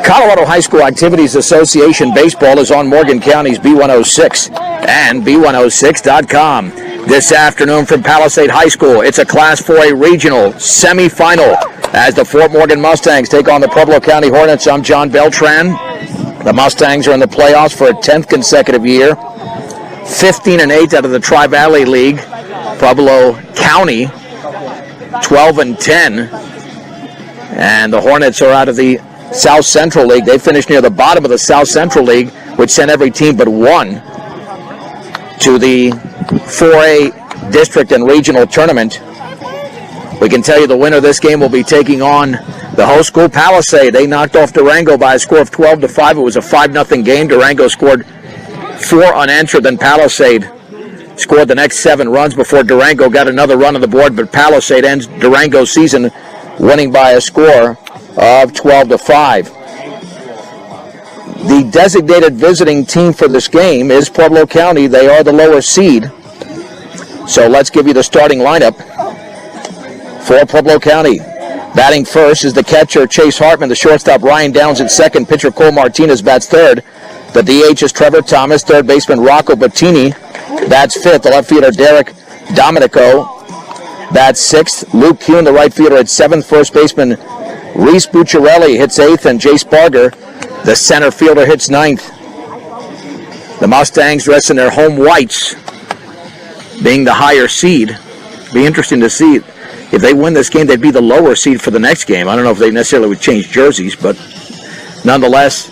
Colorado High School Activities Association Baseball is on Morgan County's B106 and B106.com. This afternoon from Palisade High School, it's a Class 4A regional semifinal as the Fort Morgan Mustangs take on the Pueblo County Hornets. I'm John Beltran. The Mustangs are in the playoffs for a 10th consecutive year. 15-8 out of the Tri-Valley League. Pueblo County 12-10. And the Hornets are out of the South Central League. They finished near the bottom of the South Central League, which sent every team but one to the 4A district and regional tournament. We can tell you the winner of this game will be taking on the host school, Palisade. They knocked off Durango by a score of 12-5. It was a 5-0 game. Durango scored 4 unanswered. Then Palisade scored the next 7 runs before Durango got another run on the board. But Palisade ends Durango's season winning by a score of 12-5. The designated visiting team for this game is Pueblo County. They are the lower seed. So let's give you the starting lineup for Pueblo County. Batting first is the catcher, Chase Hartman. The shortstop, Ryan Downs at second. Pitcher, Cole Martinez bats third. The DH is Trevor Thomas. Third baseman, Rocco Bettini bats fifth. The left fielder, Derek Domenico bats sixth. Luke Kuhn, the right fielder, at seventh. First baseman, Reese Bucciarelli hits eighth. And Jace Barger, the center fielder, hits ninth. The Mustangs dressed in their home whites, being the higher seed. Be interesting to see. If they win this game, they'd be the lower seed for the next game. I don't know if they necessarily would change jerseys, but nonetheless,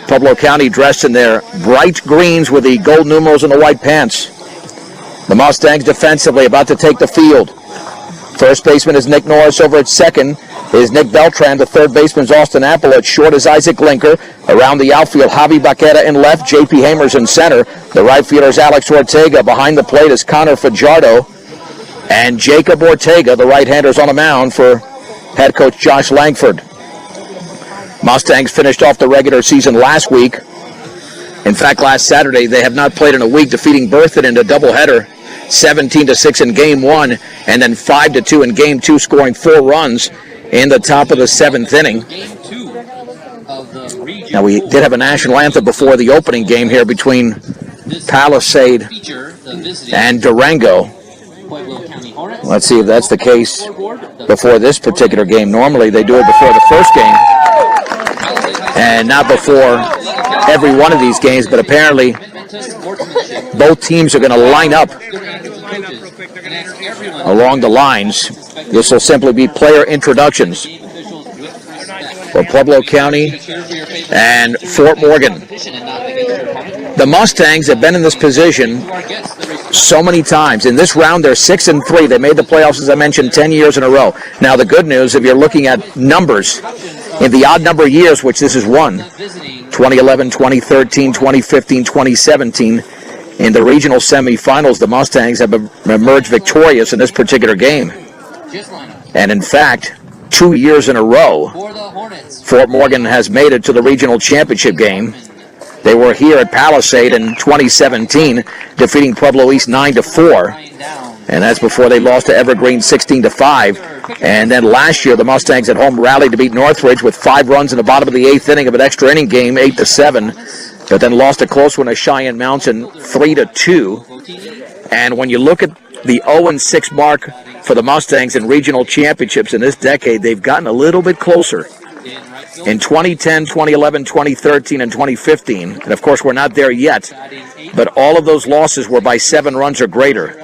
Pueblo County dressed in their bright greens with the gold numerals and the white pants. The Mustangs defensively about to take the field. First baseman is Nick Norris. Over at second is Nick Beltran. The third baseman is Austin Apple. At short is Isaac Linker. Around the outfield, Javi Baqueta in left. J.P. Hamers in center. The right fielder is Alex Ortega. Behind the plate is Connor Fajardo. And Jacob Ortega, the right-hander, is on the mound for head coach Josh Langford. Mustangs finished off the regular season last week. In fact, last Saturday, they have not played in a week, defeating Berthoud in a doubleheader, 17-6 in Game 1, and then 5-2 in Game 2, scoring 4 runs in the top of the 7th inning. Now, we did have a national anthem before the opening game here between Palisade and Durango. Let's see if that's the case before this particular game. Normally they do it before the first game and not before every one of these games, but apparently both teams are going to line up along the lines. This will simply be player introductions for Pueblo County and Fort Morgan. The Mustangs have been in this position so many times. In this round, they're 6-3. They made the playoffs, as I mentioned, 10 years in a row. Now, the good news, if you're looking at numbers, in the odd number years, which this is one, 2011, 2013, 2015, 2017, in the regional semifinals, the Mustangs have emerged victorious in this particular game. And in fact, 2 years in a row, Fort Morgan has made it to the regional championship game. They were here at Palisade in 2017, defeating Pueblo East 9-4. And that's before they lost to Evergreen 16-5. And then last year, the Mustangs at home rallied to beat Northridge with 5 runs in the bottom of the 8th inning of an extra inning game, 8-7. But then lost a close one to Cheyenne Mountain, 3-2. And when you look at the 0-6 mark for the Mustangs in regional championships in this decade, they've gotten a little bit closer. In 2010, 2011, 2013, and 2015, and of course we're not there yet, but all of those losses were by 7 runs or greater.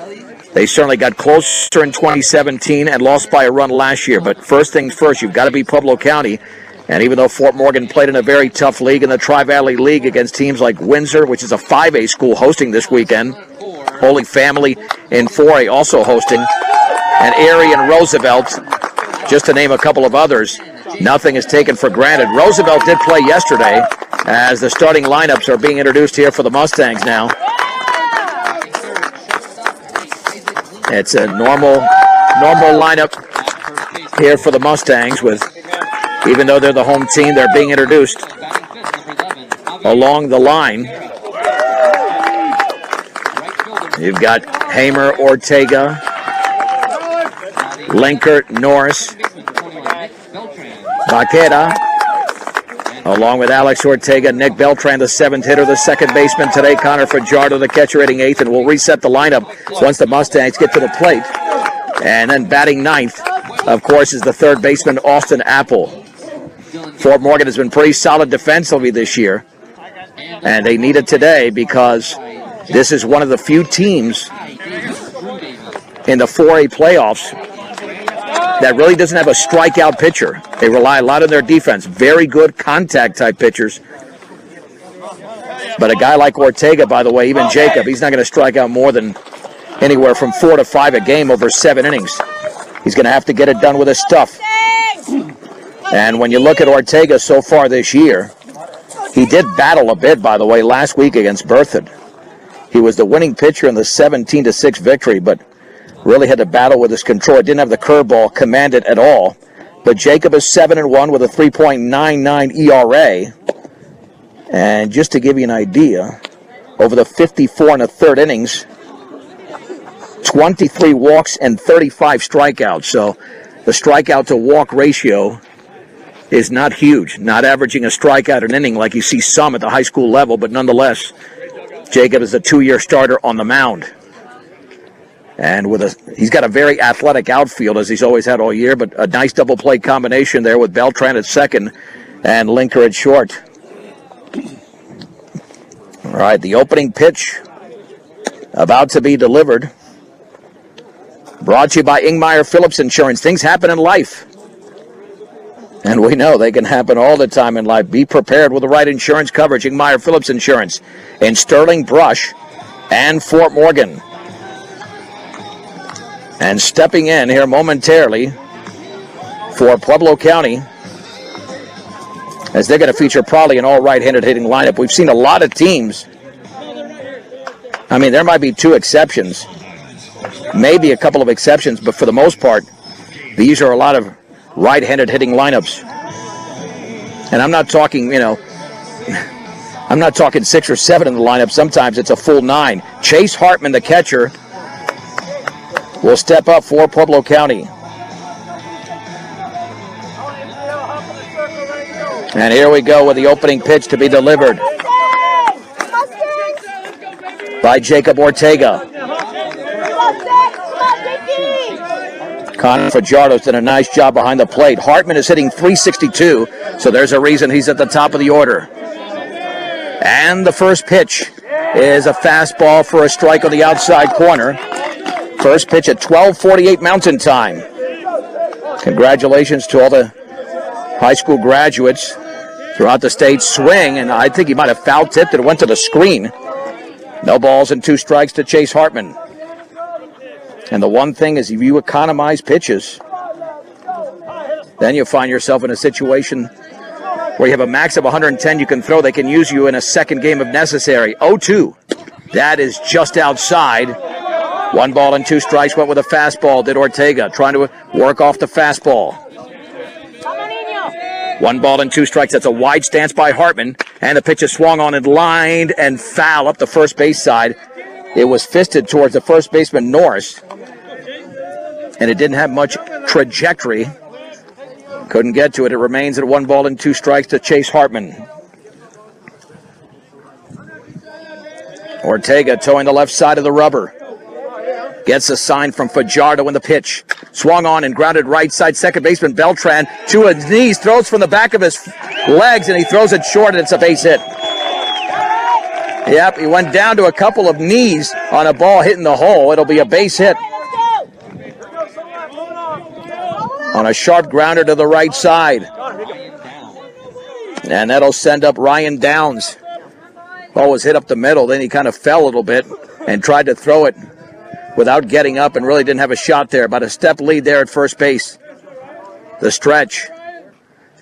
They certainly got closer in 2017 and lost by a run last year, but first things first, you've got to beat Pueblo County. And even though Fort Morgan played in a very tough league in the Tri-Valley League against teams like Windsor, which is a 5A school hosting this weekend, Holy Family in 4A also hosting, and Erie and Roosevelt, just to name a couple of others, nothing is taken for granted. Roosevelt did play yesterday as the starting lineups are being introduced here for the Mustangs now. It's a normal lineup here for the Mustangs with, even though they're the home team, they're being introduced along the line. You've got Hamer, Ortega, Linkert, Norris, Baqueta, along with Alex Ortega, Nick Beltran, the 7th hitter, the second baseman today, Connor Fajardo, the catcher, hitting 8th, and we'll reset the lineup once the Mustangs get to the plate. And then batting 9th, of course, is the third baseman, Austin Apple. Fort Morgan has been pretty solid defensively this year, and they need it today because this is one of the few teams in the 4A playoffs that really doesn't have a strikeout pitcher. They rely a lot on their defense. Very good contact-type pitchers. But a guy like Ortega, by the way, even Jacob, he's not going to strike out more than anywhere from 4 to 5 a game over 7 innings. He's going to have to get it done with his stuff. And when you look at Ortega so far this year, he did battle a bit, by the way, last week against Berthoud. He was the winning pitcher in the 17-6 victory, but really had to battle with his control. Didn't have the curveball commanded at all. But Jacob is 7-1 with a 3.99 ERA. And just to give you an idea, over the 54 and a third innings, 23 walks and 35 strikeouts. So the strikeout to walk ratio is not huge. Not averaging a strikeout an inning like you see some at the high school level, but nonetheless, Jacob is a 2-year starter on the mound. And he's got a very athletic outfield, as he's always had all year, but a nice double play combination there with Beltran at second and Linker at short. All right, the opening pitch about to be delivered. Brought to you by Ingmeyer Phillips Insurance. Things happen in life, and we know they can happen all the time in life. Be prepared with the right insurance coverage. Ingmeyer Phillips Insurance in Sterling, Brush, and Fort Morgan. And stepping in here momentarily for Pueblo County, as they're going to feature probably an all right-handed hitting lineup. We've seen a lot of teams. I mean, there might be 2 exceptions, maybe a couple of exceptions, but for the most part, these are a lot of right-handed hitting lineups. And I'm not talking, I'm not talking 6 or 7 in the lineup. Sometimes it's a full 9. Chase Hartman, the catcher, will step up for Pueblo County. And here we go with the opening pitch to be delivered by Jacob Ortega. Connor Fajardo's done a nice job behind the plate. Hartman is hitting .362, so there's a reason he's at the top of the order. And the first pitch is a fastball for a strike on the outside corner. First pitch at 12:48 Mountain Time. Congratulations to all the high school graduates throughout the state. Swing, and I think he might have foul-tipped it. It went to the screen. No balls and 2 strikes to Chase Hartman. And the one thing is, if you economize pitches, then you'll find yourself in a situation where you have a max of 110 you can throw. They can use you in a second game if necessary. 0-2. That is just outside. 1 ball and 2 strikes, went with a fastball, did Ortega, trying to work off the fastball. 1 ball and 2 strikes. That's a wide stance by Hartman, and the pitch is swung on and lined and foul up the first base side. It was fisted towards the first baseman, Norris, and it didn't have much trajectory. Couldn't get to it. It remains at 1 ball and 2 strikes to Chase Hartman. Ortega towing the left side of the rubber. Gets a sign from Fajardo in the pitch. Swung on and grounded right side. Second baseman Beltran to his knees. Throws from the back of his legs, and he throws it short, and it's a base hit. Yep, he went down to a couple of knees on a ball hitting the hole. It'll be a base hit. On a sharp grounder to the right side. And that'll send up Ryan Downs. Ball was hit up the middle. Then he kind of fell a little bit and tried to throw it without getting up, and really didn't have a shot there. About a step lead there at first base. The stretch.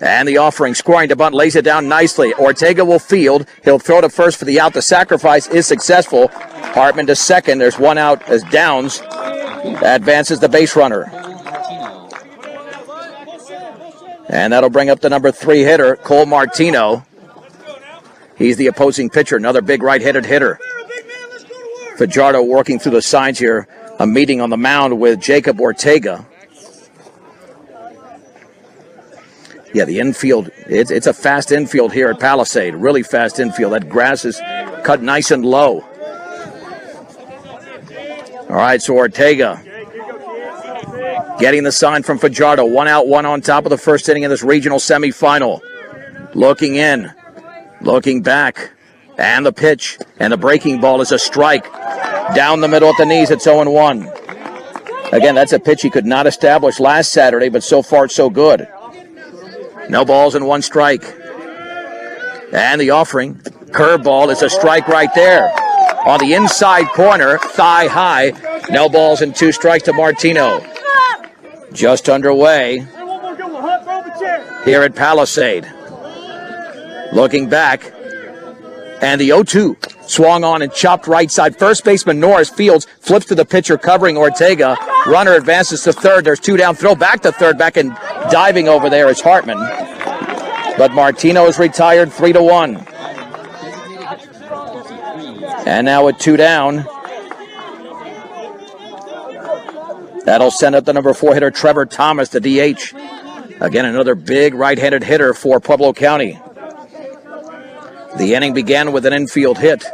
And the offering, scoring to bunt, lays it down nicely. Ortega will field. He'll throw to first for the out. The sacrifice is successful. Hartman to second. There's 1 out as Downs advances the base runner. And that'll bring up the number 3 hitter, Cole Martino. He's the opposing pitcher, another big right-handed hitter. Fajardo working through the signs here. A meeting on the mound with Jacob Ortega. Yeah, the infield, it's a fast infield here at Palisade. Really fast infield. That grass is cut nice and low. All right, so Ortega getting the sign from Fajardo. 1 out, 1 on top of the first inning in this regional semifinal. Looking in, looking back, and the pitch, and the breaking ball is a strike. Down the middle at the knees, it's 0-1. Again, that's a pitch he could not establish last Saturday, but so far it's so good. No balls and 1 strike. And the offering, curveball is a strike right there. On the inside corner, thigh high. No balls and 2 strikes to Martino. Just underway here at Palisade. Looking back, and the 0-2 swung on and chopped right side. First baseman Norris Fields flips to the pitcher covering Ortega. Runner advances to third. There's 2 down. Throw back to third. Back and diving over there is Hartman. But Martino is retired 3-1. And now with 2 down, that'll send up the number 4 hitter Trevor Thomas, the DH. Again, another big right-handed hitter for Pueblo County. The inning began with an infield hit.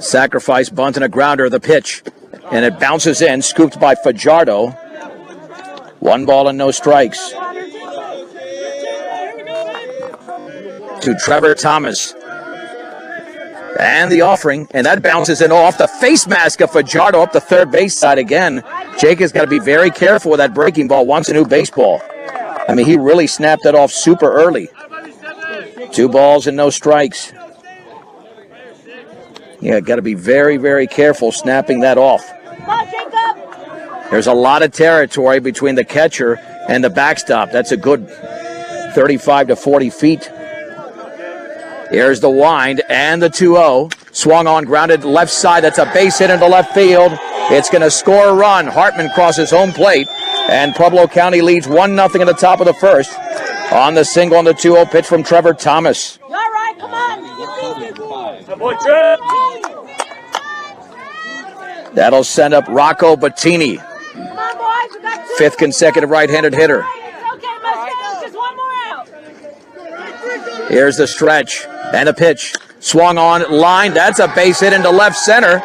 Sacrifice bunt and a grounder, the pitch. And it bounces in, scooped by Fajardo. 1 ball and no strikes. To Trevor Thomas. And the offering, and that bounces in off the face mask of Fajardo up the third base side again. Jake has got to be very careful with that breaking ball. Wants a new baseball. I mean, he really snapped that off super early. 2 balls and no strikes. Yeah, got to be very, very careful snapping that off. There's a lot of territory between the catcher and the backstop. That's a good 35 to 40 feet. Here's the wind and the 2-0. Swung on, grounded left side. That's a base hit into left field. It's going to score a run. Hartman crosses home plate. And Pueblo County leads 1-0 at the top of the first. On the single on the 2-0 pitch from Trevor Thomas. You all right? Come on. That'll send up Rocco Bettini. Come on, boys. We got 2. 5th consecutive right-handed hitter. Okay, Mustangs. Just 1 more out. Here's the stretch and the pitch. Swung on, line. That's a base hit into left center.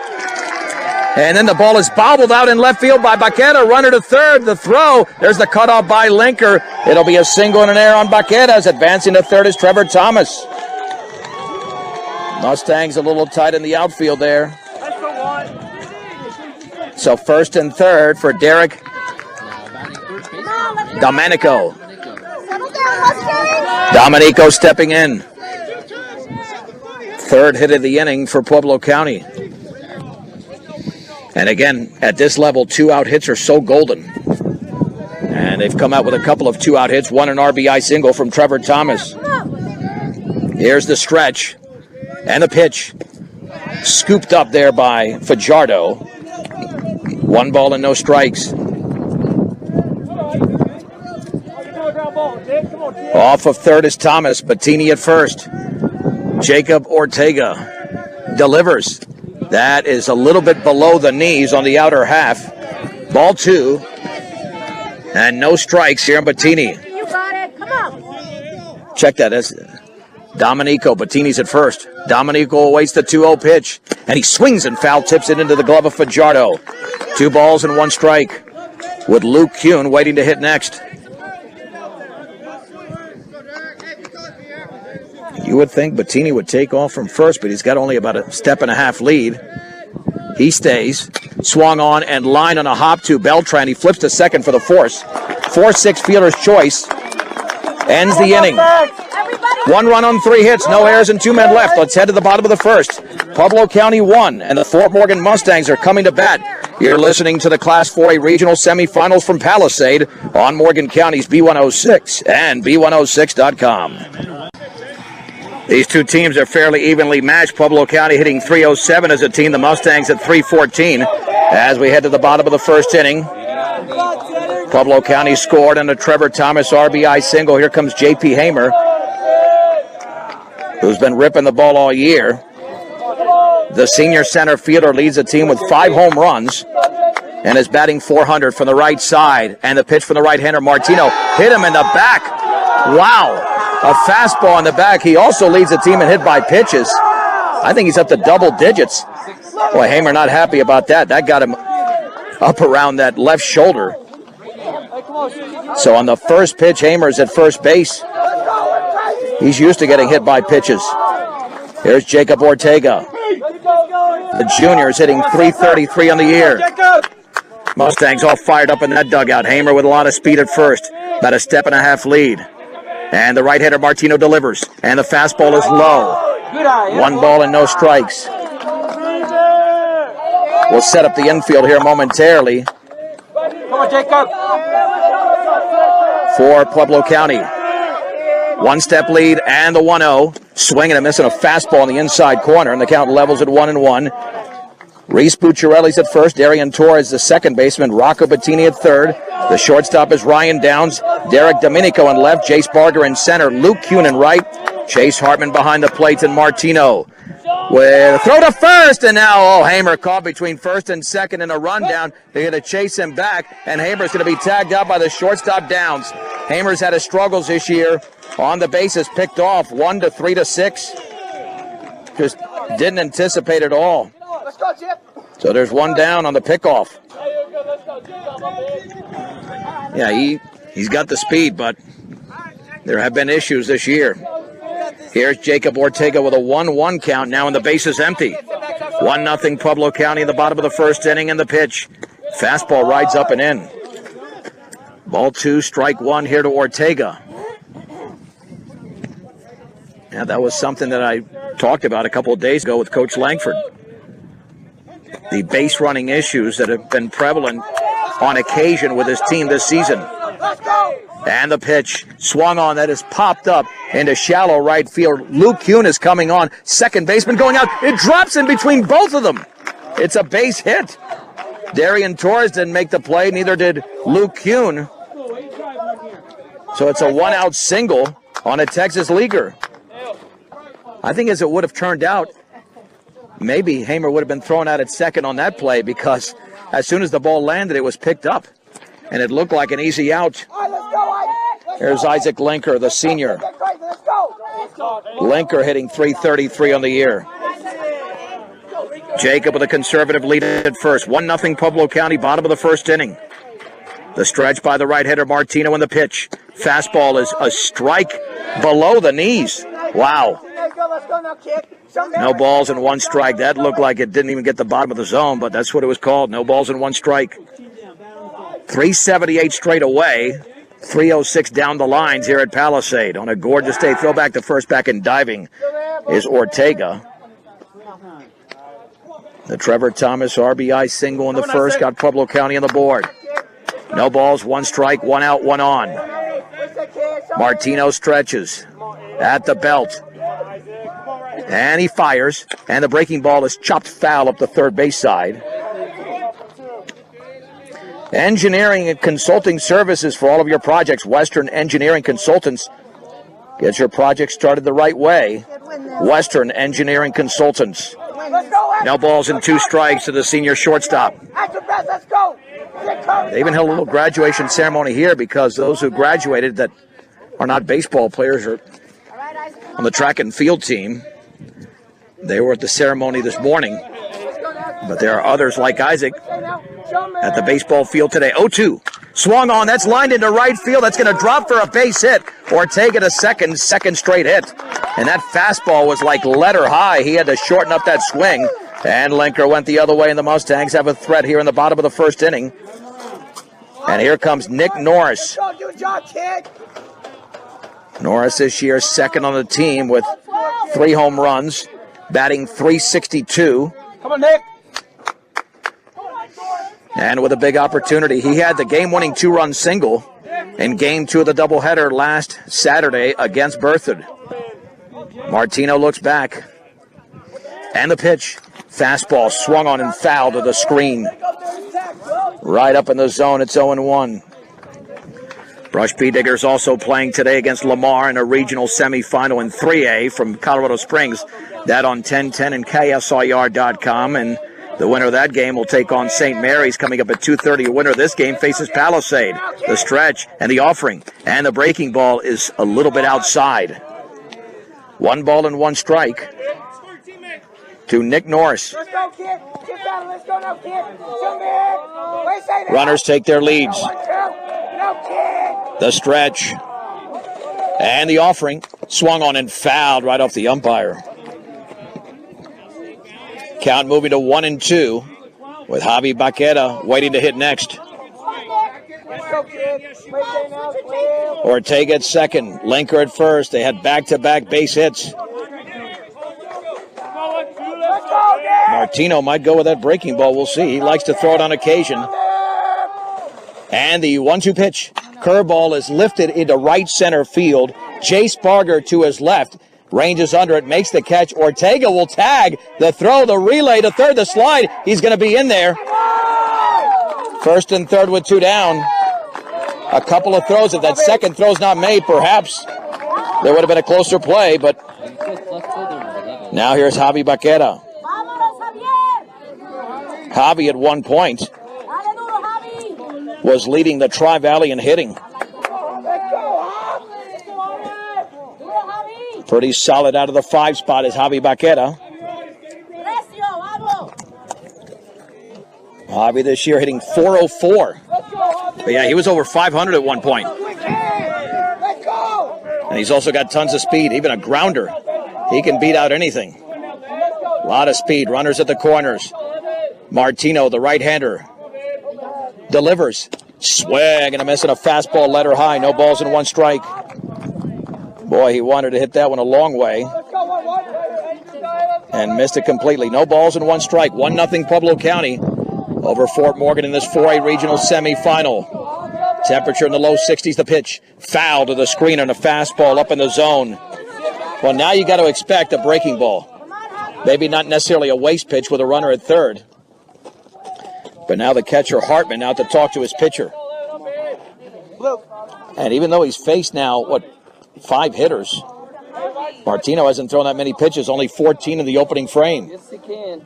And then the ball is bobbled out in left field by Baqueta. Runner to third. The throw. There's the cutoff by Linker. It'll be a single and an error on Baqueta. Advancing to third is Trevor Thomas. Mustangs a little tight in the outfield there. So first and third for Derek Domenico. Domenico stepping in. 3rd hit of the inning for Pueblo County. And again, at this level, 2-out hits are so golden. And they've come out with a couple of 2-out hits, 1 an RBI single from Trevor Thomas. Here's the stretch and the pitch. Scooped up there by Fajardo. 1 ball and no strikes. Off of third is Thomas. Bettini at first. Jacob Ortega delivers. That is a little bit below the knees on the outer half. Ball 2. And no strikes here on Bettini. You got it. Come on. Check that. That's Domenico. Bettini's at first. Domenico awaits the 2-0 pitch. And he swings and foul tips it into the glove of Fajardo. 2 balls and 1 strike. With Luke Kuhn waiting to hit next. You would think Bettini would take off from first, but he's got only about a 1.5 step lead. He stays. Swung on and line on a hop to Beltran. He flips to second for the force. 4-6 fielder's choice. Ends the inning. 1 run on 3 hits. No errors and 2 men left. Let's head to the bottom of the first. Pueblo County 1 and the Fort Morgan Mustangs are coming to bat. You're listening to the Class 4A Regional Semifinals from Palisade on Morgan County's B106 and B106.com. These two teams are fairly evenly matched. Pueblo County hitting .307 as a team. The Mustangs at .314 as we head to the bottom of the first inning. Pueblo County scored on a Trevor Thomas RBI single. Here comes J.P. Hamer, who's been ripping the ball all year. The senior center fielder leads the team with 5 home runs and is batting .400 from the right side. And the pitch from the right-hander, Martino, hit him in the back. Wow. A fastball in the back. He also leads the team in hit by pitches. I think he's up to double digits. Boy, Hamer not happy about that. That got him up around that left shoulder. So on the first pitch, Hamer's at first base. He's used to getting hit by pitches. Here's Jacob Ortega. The junior is hitting .333 on the year. Mustangs all fired up in that dugout. Hamer with a lot of speed at first. About a step and a half lead. And the right hitter Martino delivers. And the fastball is low. 1 ball and no strikes. We'll set up the infield here momentarily. Come on, Jacob. For Pueblo County. 1-step lead and the 1-0. Swinging and missing a fastball in the inside corner, and the count levels at 1-1. Reese Bucciarelli's at first. Darian Torres, the second baseman. Rocco Bettini at third. The shortstop is Ryan Downs. Derek Domenico in left. Jace Barger in center. Luke Kuhn in right. Chase Hartman behind the plate, and Martino with a throw to first, and now Hamer caught between first and second in a rundown. They're going to chase him back, and Hamer's going to be tagged out by the shortstop Downs. Hamer's had his struggles this year on the bases, picked off 1 to 3 to 6. Just didn't anticipate it all. So there's one down on the pickoff. Yeah, he's got the speed, but there have been issues this year. Here's Jacob Ortega with a 1-1 count now, and the base is empty. 1-0 Pueblo County in the bottom of the first inning, and the pitch. Fastball rides up and in. Ball 2, strike 1 here to Ortega. Yeah, that was something that I talked about a couple of days ago with Coach Langford. The base running issues that have been prevalent on occasion with his team this season. And the pitch swung on, that is popped up into shallow right field. Luke Kuhn is coming on. Second baseman going out. It drops in between both of them. It's a base hit. Darian Torres didn't make the play. Neither did Luke Kuhn. So it's a 1-out single on a Texas leaguer. I think as it would have turned out, maybe Hamer would have been thrown out at second on that play, because as soon as the ball landed, it was picked up. And it looked like an easy out. There's Isaac Linker, the senior. Linker hitting .333 on the year. Jacob with a conservative lead at first. 1-0 Pueblo County, bottom of the first inning. The stretch by the right hitter Martino in the pitch. Fastball is a strike below the knees. Wow. No balls and 1 strike. That looked like it didn't even get the bottom of the zone, but that's what it was called. No balls and 1 strike. 378 straight away. 306 down the lines here at Palisade. On a gorgeous day, throwback to first back and diving is Ortega. The Trevor Thomas RBI single in the first got Pueblo County on the board. No balls, 1 strike, 1 out, 1 on. Martino stretches at the belt. And he fires, and the breaking ball is chopped foul up the third base side. Engineering and consulting services for all of your projects. Western Engineering Consultants. Get your project started the right way. Western Engineering Consultants. No balls and 2 strikes to the senior shortstop. They even held a little graduation ceremony here, because those who graduated that are not baseball players are on the track and field team. They were at the ceremony this morning. But there are others like Isaac at the baseball field today. 0-2. Swung on. That's lined into right field. That's going to drop for a base hit. Ortega to second straight hit. And that fastball was like letter high. He had to shorten up that swing. And Linker went the other way, and the Mustangs have a threat here in the bottom of the first inning. And here comes Nick Norris. Norris this year second on the team with 3 home runs, batting .362. Come on, Nick. And with a big opportunity, he had the game-winning 2-run single in Game 2 of the doubleheader last Saturday against Berthoud. Martino looks back. And the pitch. Fastball swung on and fouled to the screen. Right up in the zone, it's 0-1. Brush P. Diggers also playing today against Lamar in a regional semifinal in 3A from Colorado Springs. That on 1010 and KSIR.com. And The winner of that game will take on St. Mary's coming up at 2:30. A winner of this game faces Palisade. The stretch and the offering. And the breaking ball is a little bit outside. 1 ball and 1 strike to Nick Norris. Let's go, kid. Get down. Let's go now, kid. Show me. Wait, say that. Runners take their leads. No, kid. The stretch. And the offering. Swung on and fouled right off the umpire. Count moving to 1-2 with Javi Baqueta waiting to hit next. Let's go, kid. Wait, say now. Clear. Ortega at second. Linker at first. They had back-to-back base hits. Let's go, kid. Martino might go with that breaking ball. We'll see. He likes to throw it on occasion. And the 1-2 pitch. Curveball is lifted into right center field. Jace Barger to his left. Ranges under it, makes the catch. Ortega will tag the throw, the relay to third, the slide. He's going to be in there. First and third with 2 down. A couple of throws. If that second throw's not made, perhaps there would have been a closer play. But now here's Javi Baqueta. Javi at one point was leading the Tri-Valley in hitting. Pretty solid out of the 5 spot is Javi Baqueta. Javi this year hitting .404. But yeah, he was over 500 at one point. And he's also got tons of speed, even a grounder. He can beat out anything. A lot of speed. Runners at the corners. Martino, the right-hander, delivers. Swing and a miss, and a fastball letter high. No balls and 1 strike. Boy, he wanted to hit that one a long way and missed it completely. No balls and 1 strike. 1-0 Pueblo County over Fort Morgan in this 4A regional semifinal. Temperature in the low 60s. The pitch foul to the screen and a fastball up in the zone. Well, now you got to expect a breaking ball. Maybe not necessarily a waste pitch with a runner at third. But now the catcher Hartman out to talk to his pitcher. And even though he's faced now, 5 hitters, Martino hasn't thrown that many pitches, only 14 in the opening frame. Yes, he can.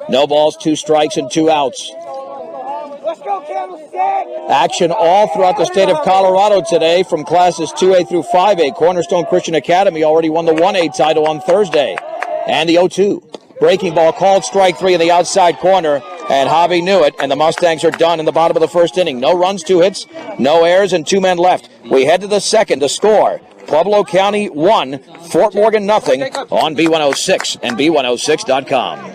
No balls, 2 strikes, and 2 outs. Let's go, Candlestick. Action all throughout the state of Colorado today from classes 2A through 5A. Cornerstone Christian Academy already won the 1A title on Thursday. And the 0-2. Breaking ball called strike 3 in the outside corner. And Javi knew it, and the Mustangs are done in the bottom of the first inning. No runs, 2 hits, no errors, and 2 men left. We head to the second to score. Pueblo County 1, Fort Morgan nothing on B106 and B106.com.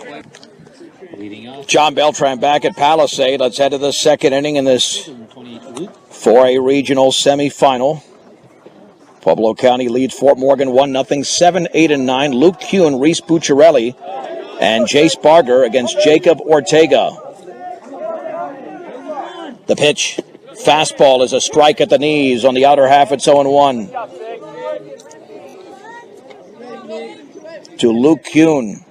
John Beltran back at Palisade. Let's head to the second inning in this 4A regional semifinal. Pueblo County leads Fort Morgan 1-0, 7, 8, and 9. Luke Kuhn, Reese Bucciarelli, and Jace Barger against Jacob Ortega. The pitch. Fastball is a strike at the knees on the outer half. It's 0-1. To Luke Kuhn.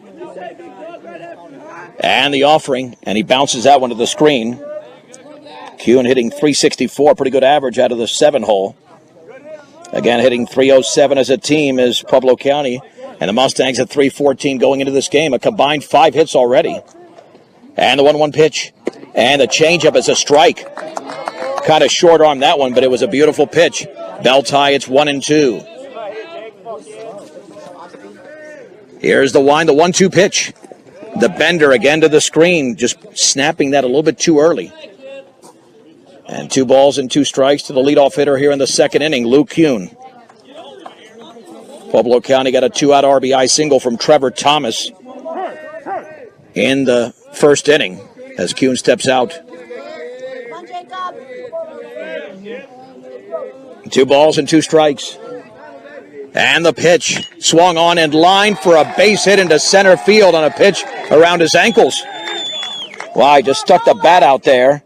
And the offering. And he bounces that one to the screen. Kuhn hitting .364. Pretty good average out of the 7-hole. Again, hitting .307 as a team is Pueblo County. And the Mustangs at .314 going into this game. A combined 5 hits already. And the 1-1 pitch. And the changeup is a strike. Kind of short arm that one, but it was a beautiful pitch. Belt high, it's 1-2. Here's the wind, the 1-2 pitch. The bender again to the screen, just snapping that a little bit too early. And 2 balls and 2 strikes to the leadoff hitter here in the second inning, Luke Kuhn. Pueblo County got a 2-out RBI single from Trevor Thomas in the first inning as Kuhn steps out. 2 balls and 2 strikes. And the pitch swung on and lined for a base hit into center field on a pitch around his ankles. Wow, he just stuck the bat out there.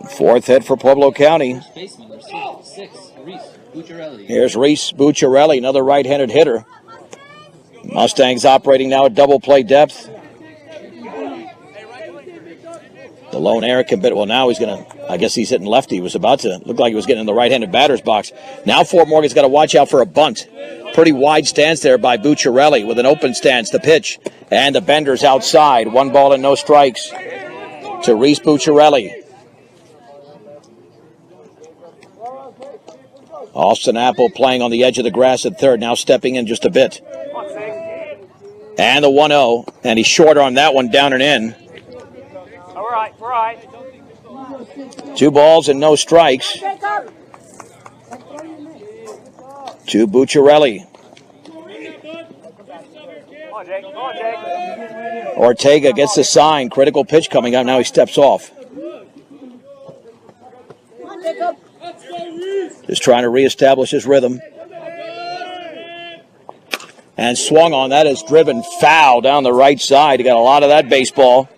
4th hit for Pueblo County. Here's Reese Bucciarelli, another right-handed hitter. Mustangs operating now at double play depth. The lone error can bit. Well, now he's going to, I guess he's hitting lefty. He was about to look like he was getting in the right-handed batter's box. Now Fort Morgan's got to watch out for a bunt. pretty wide stance there by Bucciarelli with an open stance. The pitch. And the bender's outside. 1 ball and no strikes to Reese Bucciarelli. Austin Apple playing on the edge of the grass at third, now stepping in just a bit. And the 1-0, and he's short on that one, down and in. All right, we're all right. 2 balls and no strikes to Bucciarelli. Ortega gets the sign. Critical pitch coming up. Now he steps off. Just trying to reestablish his rhythm. And swung on. That is driven foul down the right side. He got a lot of that baseball.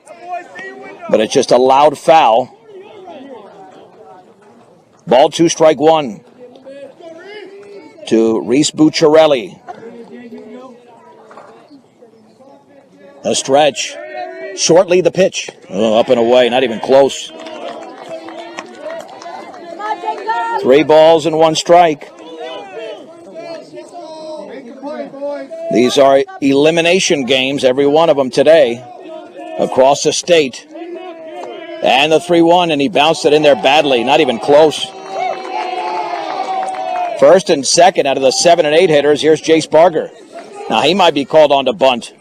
But it's just a loud foul. Ball 2, strike 1 to Reese Bucciarelli. A stretch. Shortly the pitch. Oh, up and away, not even close. 3 balls and 1 strike. These are elimination games, every one of them today, across the state. And the 3-1, and he bounced it in there badly, not even close. First and second out of the 7 and 8 hitters, here's Jace Barger. Now he might be called on to bunt.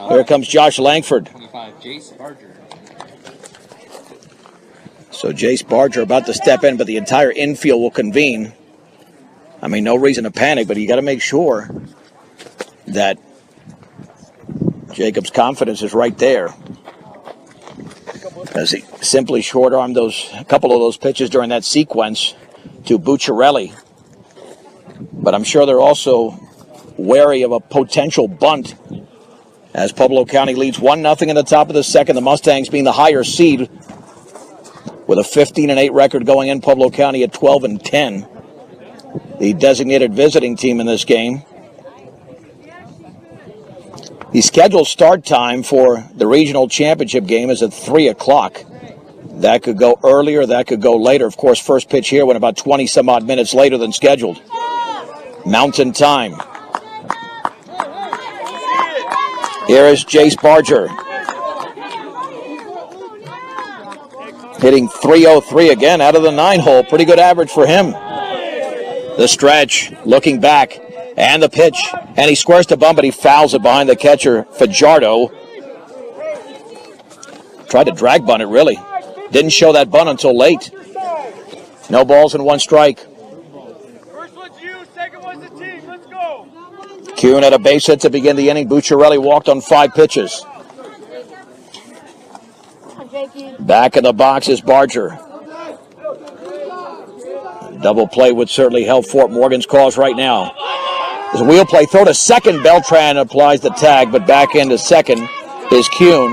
Here comes Josh Langford. 25, Jace Barger. So Jace Barger about to step in, but the entire infield will convene. I mean, no reason to panic, but you got to make sure that Jacob's confidence is right there. As he simply short-armed a couple of those pitches during that sequence to Bucciarelli. But I'm sure they're also wary of a potential bunt as Pueblo County leads 1-0 in the top of the second. The Mustangs being the higher seed with a 15-8 record going in. Pueblo County at 12-10. The designated visiting team in this game. The scheduled start time for the regional championship game is at 3 o'clock. That could go earlier, that could go later. Of course, first pitch here went about 20-some-odd minutes later than scheduled. Mountain time. Here is Jace Barger. Hitting .303 again out of the 9-hole. Pretty good average for him. The stretch, looking back, and the pitch. And he squares to bunt, but he fouls it behind the catcher, Fajardo. Tried to drag bunt it, really. Didn't show that bunt until late. No balls and 1 strike. First one's you, second one's the team. Let's go. Kuhn had a base hit to begin the inning. Bucciarelli walked on 5 pitches. Back in the box is Barger. Double play would certainly help Fort Morgan's cause right now. There's a wheel play. Throw to second. Beltran applies the tag, but back into second is Kuhn.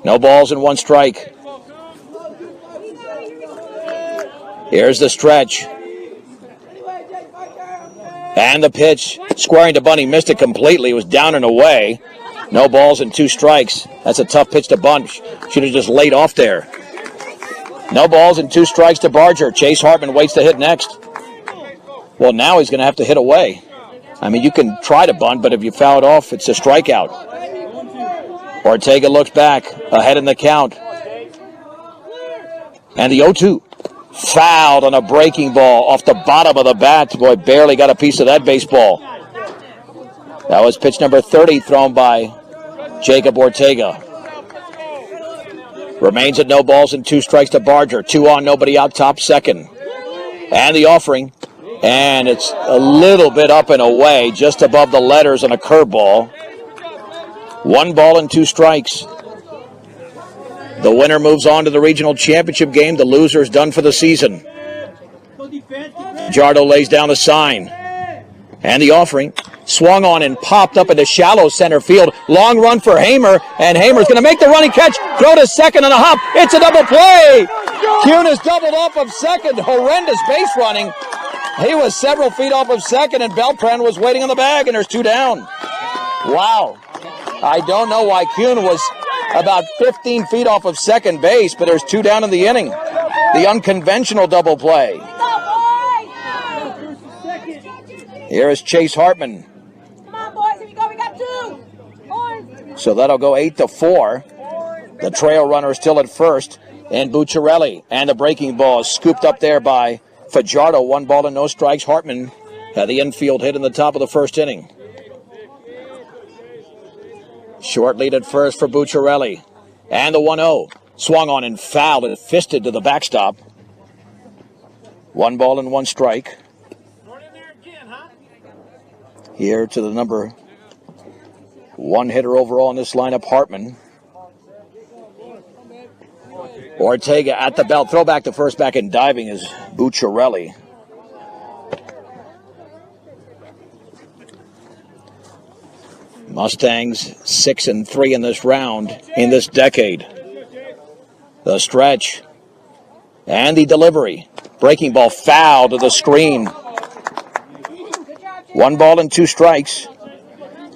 No balls and 1 strike. Here's the stretch. And the pitch. Squaring to bunt. He missed it completely. It was down and away. No balls and 2 strikes. That's a tough pitch to bunt. Should have just laid off there. No balls and 2 strikes to Barger. Chase Hartman waits to hit next. Well, now he's going to have to hit away. I mean, you can try to bunt, but if you foul it off, it's a strikeout. Ortega looks back, ahead in the count. And the 0-2. Fouled on a breaking ball off the bottom of the bat. Boy, barely got a piece of that baseball. That was pitch number 30 thrown by Jacob Ortega. Remains at no balls and 2 strikes to Barger. 2 on, nobody out, top second. And the offering. And it's a little bit up and away, just above the letters on a curveball. 1 ball and 2 strikes. The winner moves on to the regional championship game. The loser is done for the season. Jardo lays down the sign. And the offering. Swung on and popped up into shallow center field. Long run for Hamer. And Hamer's going to make the running catch. Throw to second on a hop. It's a double play. Kuhn is doubled off of second. Horrendous base running. He was several feet off of second, and Beltran was waiting on the bag, and there's 2 down. Wow. I don't know why Kuhn was about 15 feet off of second base, but there's 2 down in the inning. The unconventional double play. Here is Chase Hartman. Come on, boys. Here we go. We got 2. Boys. So that'll go 8-4. The trail runner is still at first. And Bucciarelli. And the breaking ball is scooped up there by Fajardo. 1 ball and no strikes. Hartman had the infield hit in the top of the first inning. Short lead at first for Bucciarelli. And the 1-0. Swung on and fouled and fisted to the backstop. 1 ball and 1 strike. Here to the number 1 hitter overall in this lineup, Hartman. Ortega at the belt. Throw back to first, back and diving is Bucciarelli. Mustangs 6-3 in this round, in this decade. The stretch and the delivery. Breaking ball foul to the screen. 1 ball and 2 strikes.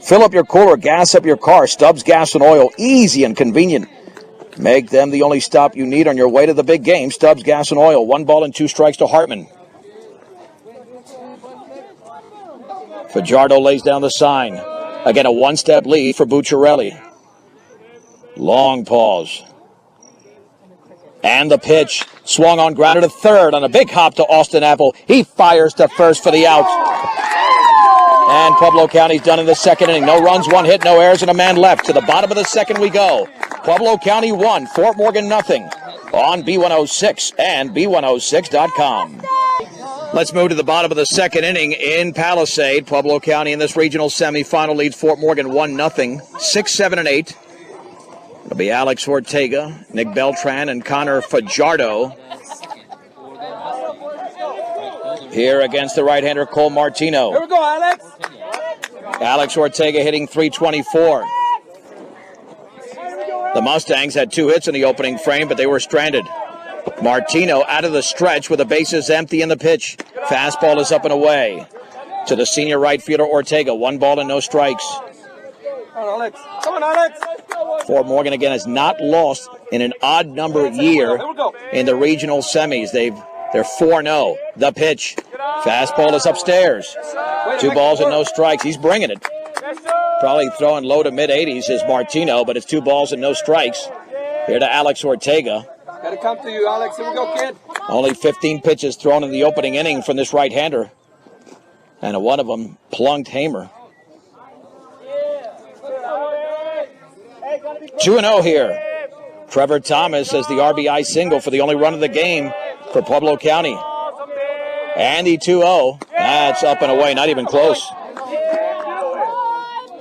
Fill up your cooler, gas up your car. Stubbs Gas and Oil, easy and convenient. Make them the only stop you need on your way to the big game. Stubbs Gas and Oil. 1 ball and 2 strikes to Hartman. Fajardo lays down the sign. Again, a 1-step lead for Bucciarelli. Long pause. And the pitch. Swung on, grounded to third on a big hop to Austin Apple. He fires to first for the out. And Pueblo County's done in the second inning. No runs, 1 hit, no errors, and a man left. To the bottom of the second we go. Pueblo County 1, Fort Morgan nothing. On B106 and B106.com. Let's move to the bottom of the second inning in Palisade. Pueblo County in this regional semifinal leads Fort Morgan 1-0. 6, 7, and 8. It'll be Alex Ortega, Nick Beltran, and Connor Fajardo. Here against the right-hander Cole Martino. Here we go, Alex. Alex Ortega hitting .324. The Mustangs had 2 hits in the opening frame, but they were stranded. Martino out of the stretch with the bases empty in the pitch. Fastball is up and away. To the senior right fielder Ortega. 1 ball and no strikes. Come on, Alex. Come on, Alex. Fort Morgan again has not lost in an odd number year in the regional semis. They're 4-0. The pitch. Fastball is upstairs. 2 balls and no strikes. He's bringing it. Probably throwing low to mid-80s is Martino, but it's 2 balls and no strikes. Here to Alex Ortega. Gotta come to you, Alex. Here we go, kid. Only 15 pitches thrown in the opening inning from this right-hander. And one of them plunked Hamer. 2-0 here. Trevor Thomas has the RBI single for the only run of the game for Pueblo County. And the 2-0. That's up and away, not even close.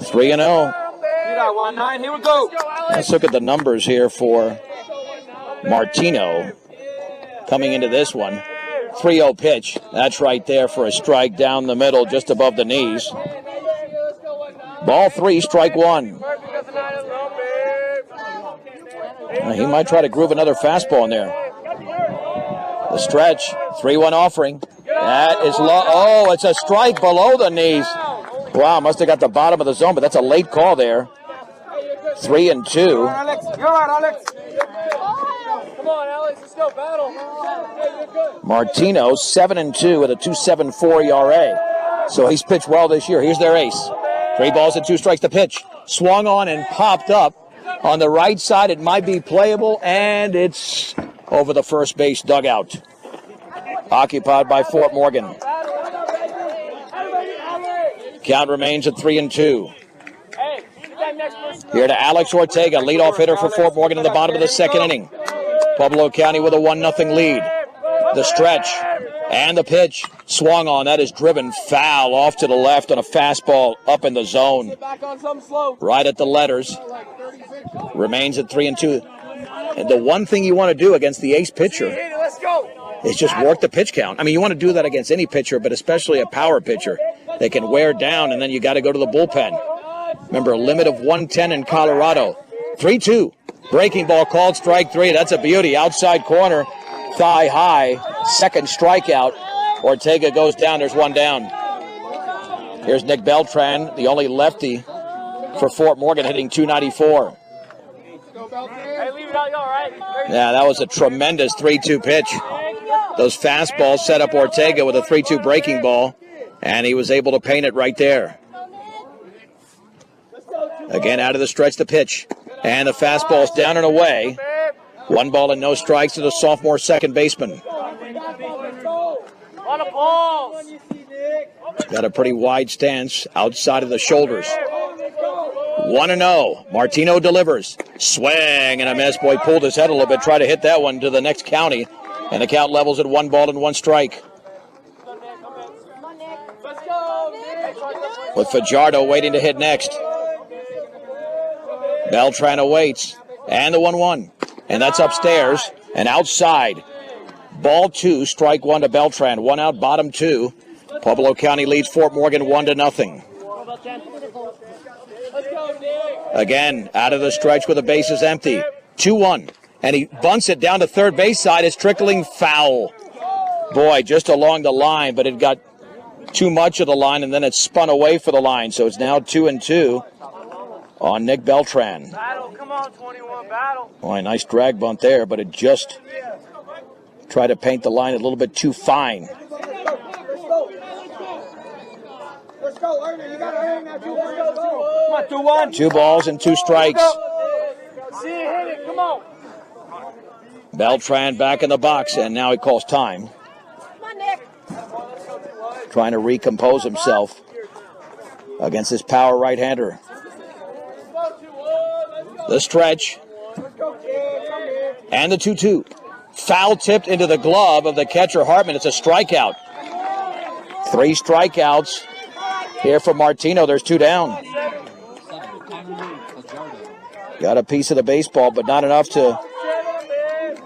3-0. 1-9. Here we go. Let's look at the numbers here for Martino coming into this one. 3-0 pitch. That's right there for a strike down the middle, just above the knees. Ball 3, strike 1. He might try to groove another fastball in there. The stretch, 3-1 offering. That is low. Oh, it's a strike below the knees. Wow, must have got the bottom of the zone, but that's a late call there. 3-2. Alex, you're right, Alex. Come on, Alex, let's go battle. Martino, 7-2 with a 2.74 ERA. So he's pitched well this year. Here's their ace. 3 balls and 2 strikes. The pitch swung on and popped up on the right side. It might be playable, and it's over the first base dugout. Occupied by Fort Morgan. Count remains at 3-2. Here to Alex Ortega, leadoff hitter for Fort Morgan in the bottom of the second inning. Pueblo County with a 1-0 lead. The stretch and the pitch swung on. That is driven foul off to the left on a fastball up in the zone. Right at the letters. Remains at 3-2. And the one thing you want to do against the ace pitcher is just work the pitch count. I mean, you want to do that against any pitcher, but especially a power pitcher. They can wear down, and then you got to go to the bullpen. Remember, a limit of 110 in Colorado. 3-2. Breaking ball called, strike 3. That's a beauty. Outside corner, thigh high. Second strikeout. Ortega goes down. There's 1 down. Here's Nick Beltran, the only lefty for Fort Morgan, hitting .294. Hey, leave it out, you all right? Yeah, that was a tremendous 3-2 pitch. Those fastballs set up Ortega with a 3-2 breaking ball, and he was able to paint it right there. Again, out of the stretch, the pitch. And the fastball's down and away. 1 ball and no strikes to the sophomore second baseman. Got a pretty wide stance outside of the shoulders. 1-0. Martino delivers. Swing and a miss. Boy, pulled his head a little bit. Tried to hit that one to the next county. And the count levels at 1 ball and 1 strike. With Fajardo waiting to hit next. Beltran awaits. And the 1-1. And that's upstairs and outside. Ball 2, strike 1 to Beltran. 1 out, bottom 2. Pueblo County leads Fort Morgan 1-0. Again, out of the stretch with the bases empty. 2-1. And he bunts it down to third base side. It's trickling foul. Boy, just along the line, but it got too much of the line, and then it spun away for the line. So it's now 2-2 on Nick Beltran. Battle, come on, 21, battle. Boy, nice drag bunt there, but it just tried to paint the line a little bit too fine. Let's go, Ernie. You got to earn that 2-1. Come on, 2-1. 2 balls and 2 strikes. See it, hit it, come on. Beltran back in the box, and now he calls time. Come on, Nick. Trying to recompose himself against his power right-hander. The stretch. And the 2-2. Foul tipped into the glove of the catcher, Hartman. It's a strikeout. 3 strikeouts here for Martino. There's 2 down. Got a piece of the baseball, but not enough to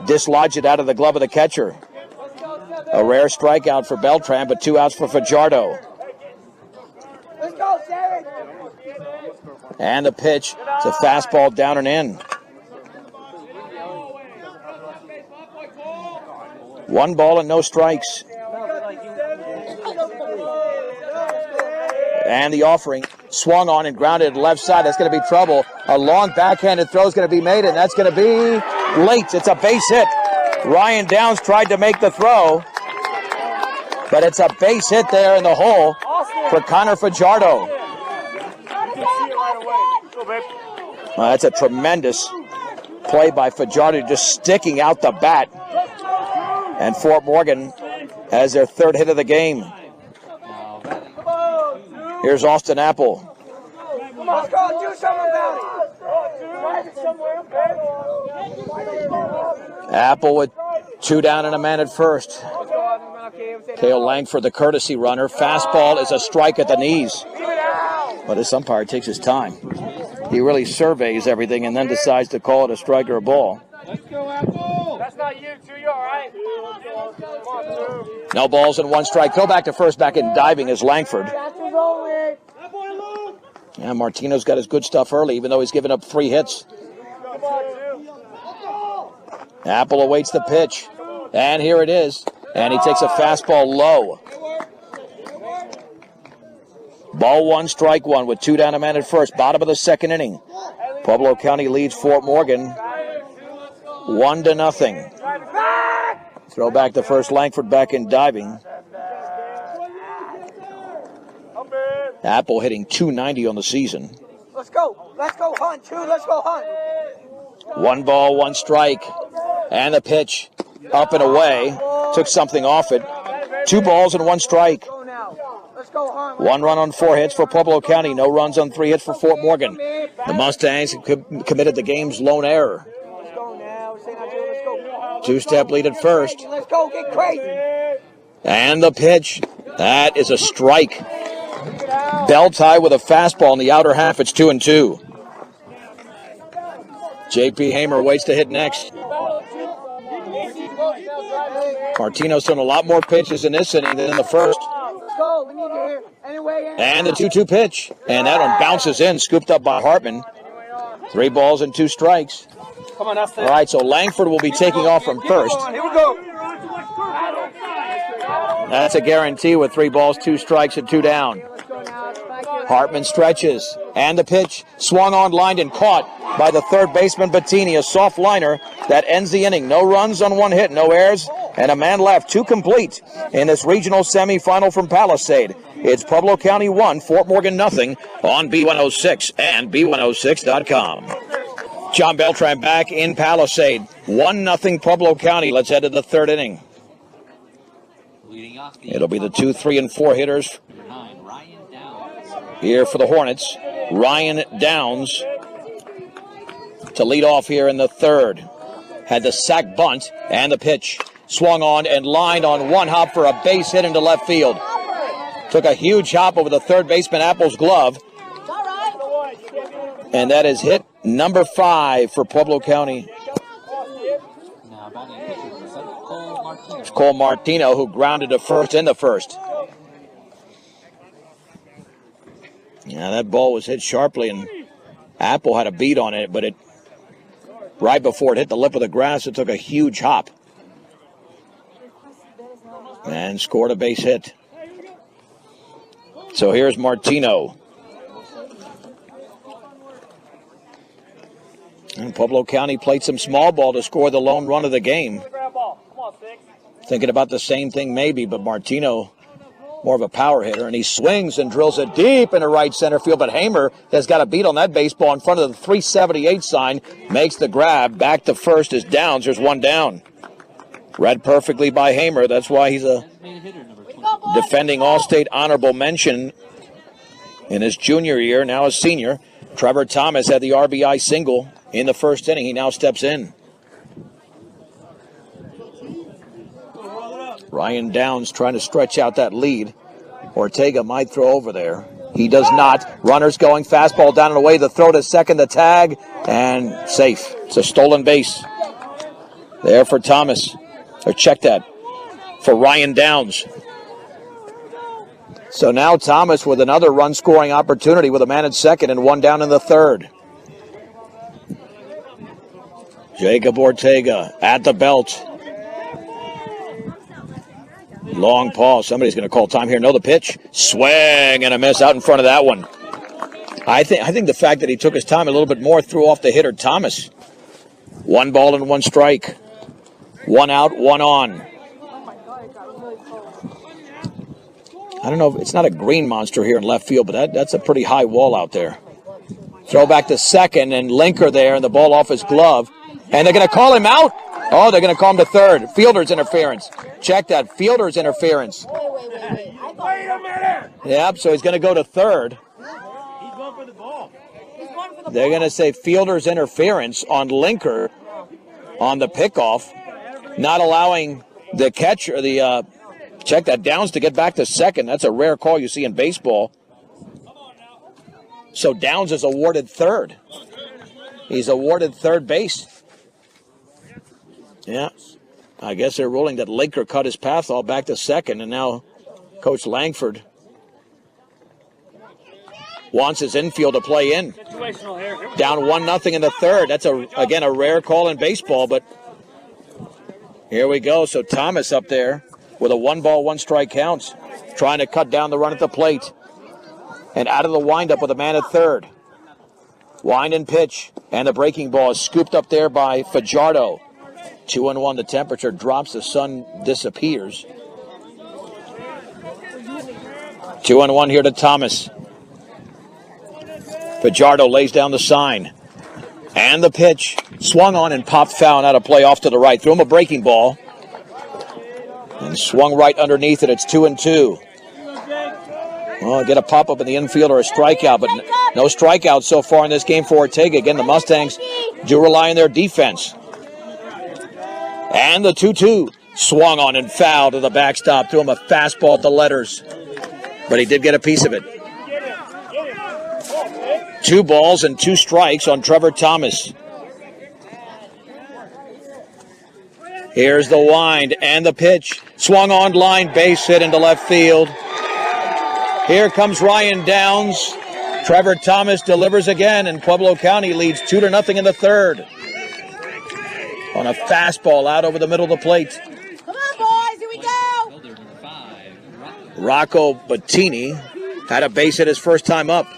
dislodge it out of the glove of the catcher. A rare strikeout for Beltran, but 2 outs for Fajardo. Let's go, Sarah. And the pitch. It's a fastball down and in. 1 ball and no strikes. And the offering swung on and grounded to the left side. That's going to be trouble. A long backhanded throw is going to be made, and that's going to be late. It's a base hit. Ryan Downs tried to make the throw, but it's a base hit there in the hole for Connor Fajardo. That's a tremendous play by Fajardo, just sticking out the bat. And Fort Morgan has their 3rd hit of the game. Here's Austin Apple. Let's go, do something about it. Apple with 2 down and a man at first. Cale Langford, the courtesy runner. Fastball is a strike at the knees. But this umpire takes his time. He really surveys everything and then decides to call it a strike or a ball. Let's go, Apple. That's not you, too. You all right? No balls and 1 strike. Go back to first, back in diving is Langford. Yeah, Martino's got his good stuff early, even though he's given up 3 hits. Apple awaits the pitch. And here it is. And he takes a fastball low. Ball 1, strike 1 with 2 down a man at first. Bottom of the 2nd inning. Pueblo County leads Fort Morgan 1-0. Throw back to first, Langford back in diving. Apple hitting .290 on the season. Let's go, Hunt. 2, let's go, Hunt. 1 ball, 1 strike. And the pitch up and away. Took something off it. 2 balls and 1 strike. Let's go, Hunt. 1 run on 4 hits for Pueblo County. No runs on 3 hits for Fort Morgan. The Mustangs committed the game's lone error. 2-step lead at first. Let's go, get crazy. And the pitch. That is a strike. Bell tie with a fastball in the outer half. It's 2-2. J.P. Hamer waits to hit next. Martino's thrown a lot more pitches in this inning than in the first. Let's go. We need to hear anyway. And the 2-2 pitch. And that one bounces in, scooped up by Hartman. 3 balls and 2 strikes. Come on, that's All right, so Langford will be taking off from first. Here we go. That's a guarantee with 3 balls, 2 strikes, and 2 down. Hartman stretches. And the pitch swung on, lined, and caught. by the third baseman Bettini, a soft liner that ends the inning. No runs on one hit, no errors, and a man left. 2 complete in this regional semifinal from Palisade. It's Pueblo County 1, Fort Morgan nothing on B106 and B106.com. John Beltran back in Palisade. 1-0 Pueblo County. Let's head to the third inning. It'll be the 2, 3, and 4 hitters here for the Hornets. Ryan Downs to lead off here in the third. Had the sac bunt and the pitch. Swung on and lined on one hop for a base hit into left field. Took a huge hop over the third baseman Apple's glove. And that is hit number 5 for Pueblo County. It's Cole Martino who grounded to first in the first. Yeah, that ball was hit sharply, and Apple had a beat on it, but right before it hit the lip of the grass, it took a huge hop and scored a base hit. So here's Martino. And Pueblo County played some small ball to score the lone run of the game. Thinking about the same thing maybe, but Martino, more of a power hitter, and he swings and drills it deep into right center field, but Hamer has got a beat on that baseball in front of the 378 sign, makes the grab. Back to first is Downs. There's one down. Read perfectly by Hamer. That's why he's a defending All-State honorable mention in his junior year, now a senior. Trevor Thomas had the RBI single in the first inning. He now steps in. Ryan Downs trying to stretch out that lead. Ortega might throw over there. He does not. Runners going, fastball down and away. The throw to second, the tag, and safe. It's a stolen base. There for Thomas. Or check that. For Ryan Downs. So now Thomas with another run-scoring opportunity with a man at second and one down in the third. Jacob Ortega at the belt. Long pause. Somebody's going to call time here. No, the pitch. Swing and a miss out in front of that one. I think the fact that he took his time a little bit more threw off the hitter, Thomas. 1 ball and 1 strike. 1 out, 1 on. I don't know. It's not a green monster here in left field, but that's a pretty high wall out there. Throw back to second, and Linker there, and the ball off his glove. And they're going to call him out. Oh, they're going to call him to third. Fielder's interference. Check that. Fielder's interference. Wait a minute. Yep, so he's going to go to third. He's going for the ball. They're going to say fielder's interference on Linker on the pickoff, not allowing the catcher, check that, Downs to get back to second. That's a rare call you see in baseball. So Downs is awarded third. He's awarded third base. Yeah, I guess they're ruling that Linker cut his path all back to second, and now Coach Langford wants his infield to play in. Down 1-0 in the third. That's, again, a rare call in baseball, but here we go. So Thomas up there with a 1 ball, 1 strike count, trying to cut down the run at the plate. And out of the windup with a man at third. Wind and pitch, and the breaking ball is scooped up there by Fajardo. 2-1, the temperature drops, the sun disappears. 2-1 here to Thomas. Fajardo lays down the sign. And the pitch. Swung on and popped foul out of play off to the right. Threw him a breaking ball. And swung right underneath it. It's 2-2. Well, get a pop-up in the infield or a strikeout, but no strikeouts so far in this game for Ortega. Again, the Mustangs do rely on their defense. And the 2-2. Swung on and fouled to the backstop. Threw him a fastball at the letters. But he did get a piece of it. 2 balls and 2 strikes on Trevor Thomas. Here's the wind and the pitch. Swung on line, base hit into left field. Here comes Ryan Downs. Trevor Thomas delivers again, and Pueblo County leads 2-0 in the third. On a fastball out over the middle of the plate. Come on, boys, here we go. Rocco Bettini had a base hit his first time up.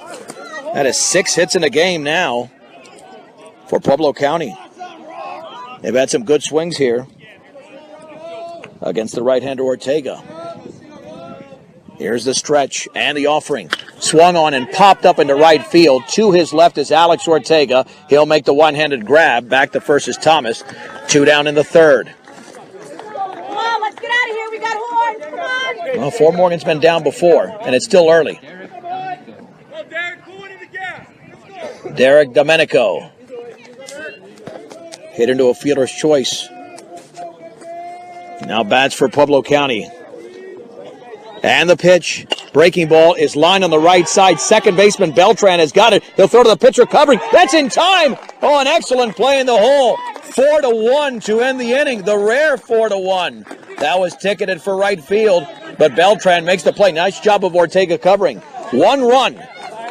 That is 6 hits in a game now. for Pueblo County. They've had some good swings here against the right-hander Ortega. Here's the stretch and the offering. Swung on and popped up into right field. To his left is Alex Ortega. He'll make the one-handed grab. Back to first is Thomas. 2 down in the third. Come on, let's get out of here. We got horns. Come on. Well, Fort Morgan's been down before, and it's still early. Derek Domenico. Hit into a fielder's choice. Now bats for Pueblo County. And the pitch. Breaking ball is lined on the right side. Second baseman Beltran has got it. He'll throw to the pitcher covering. That's in time. Oh, an excellent play in the hole. 4-1 to end the inning. The rare 4-1. That was ticketed for right field, but Beltran makes the play. Nice job of Ortega covering. 1 run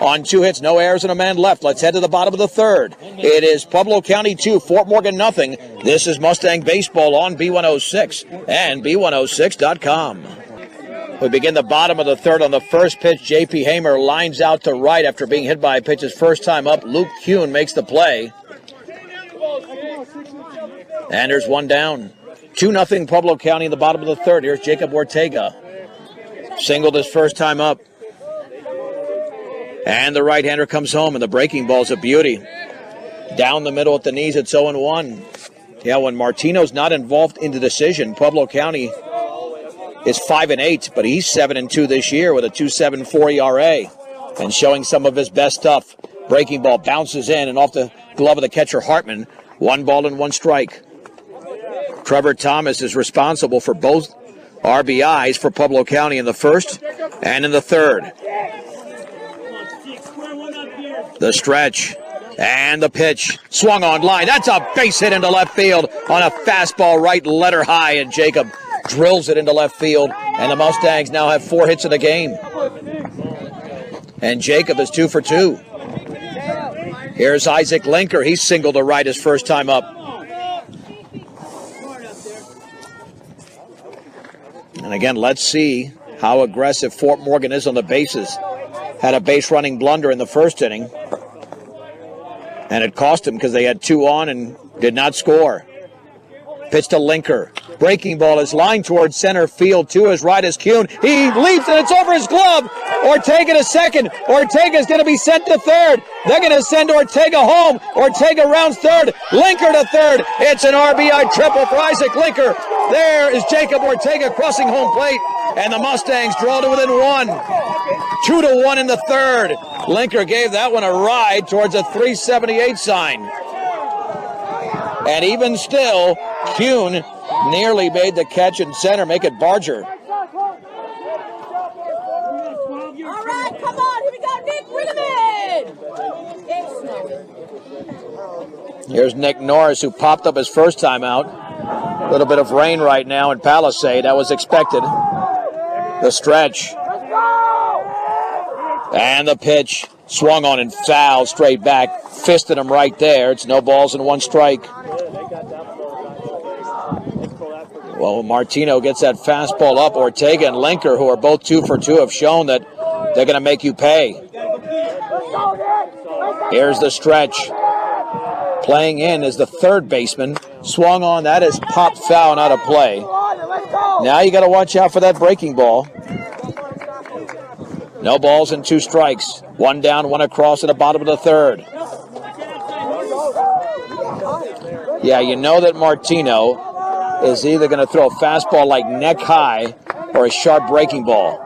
on 2 hits. No errors and a man left. Let's head to the bottom of the third. It is Pueblo County 2, Fort Morgan nothing. This is Mustang Baseball on B106 and B106.com. We begin the bottom of the third on the first pitch. J.P. Hamer lines out to right after being hit by a pitch his first time up. Luke Kuhn makes the play. And there's 1 down. 2-0 Pueblo County in the bottom of the third. Here's Jacob Ortega. Singled his first time up. And the right-hander comes home, and the breaking ball's a beauty. Down the middle at the knees, it's 0-1. Yeah, when Martino's not involved in the decision, Pueblo County is 5-8, but he's 7-2 this year with a 2.74 ERA and showing some of his best stuff. Breaking ball bounces in and off the glove of the catcher Hartman. 1 ball and 1 strike. Trevor Thomas is responsible for both RBIs for Pueblo County in the first and in the third. The stretch and the pitch. Swung on line. That's a base hit into left field on a fastball right letter high, and Jacob drills it into left field, and the Mustangs now have 4 hits in the game. And Jacob is 2 for 2. Here's Isaac Linker. He's singled to right his first time up. And again, let's see how aggressive Fort Morgan is on the bases. Had a base running blunder in the first inning, and it cost him because they had 2 on and did not score. Pitch to Linker. Breaking ball is lined towards center field. To his right is Kuhn. He leaps and it's over his glove. Ortega to second. Ortega's going to be sent to third. They're going to send Ortega home. Ortega rounds third. Linker to third. It's an RBI triple for Isaac Linker. There is Jacob Ortega crossing home plate, and the Mustangs draw to within 1. 2-1 in the third. Linker gave that one a ride towards a 378 sign. And even still, Kuhn nearly made the catch in center, make it Barger. All right, come on. Here we go, Nick. Bring him in. Here's Nick Norris, who popped up his first time out. A little bit of rain right now in Palisade. That was expected. The stretch. And the pitch. Swung on and fouled straight back. Fisted him right there. It's no balls and 1 strike. Well, Martino gets that fastball up. Ortega and Linker, who are both 2 for 2, have shown that they're going to make you pay. Here's the stretch. Playing in is the third baseman. Swung on. That is popped foul and out of play. Now you got to watch out for that breaking ball. No balls and 2 strikes. 1 down, 1 across at the bottom of the third. Yeah, you know that Martino is either going to throw a fastball like neck high or a sharp breaking ball.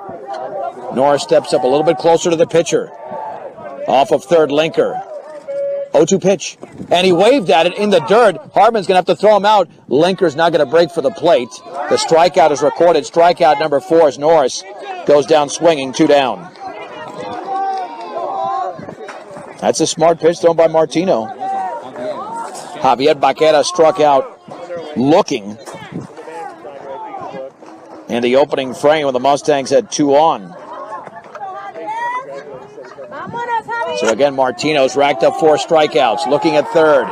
Norris steps up a little bit closer to the pitcher. Off of third, Linker. 0-2 pitch. And he waved at it in the dirt. Hartman's going to have to throw him out. Linker's not going to break for the plate. The strikeout is recorded. Strikeout number 4 is Norris. Goes down swinging, 2 down. That's a smart pitch thrown by Martino. Javier Baquera struck out looking in the opening frame when the Mustangs had 2 on. So again, Martino's racked up 4 strikeouts, looking at third.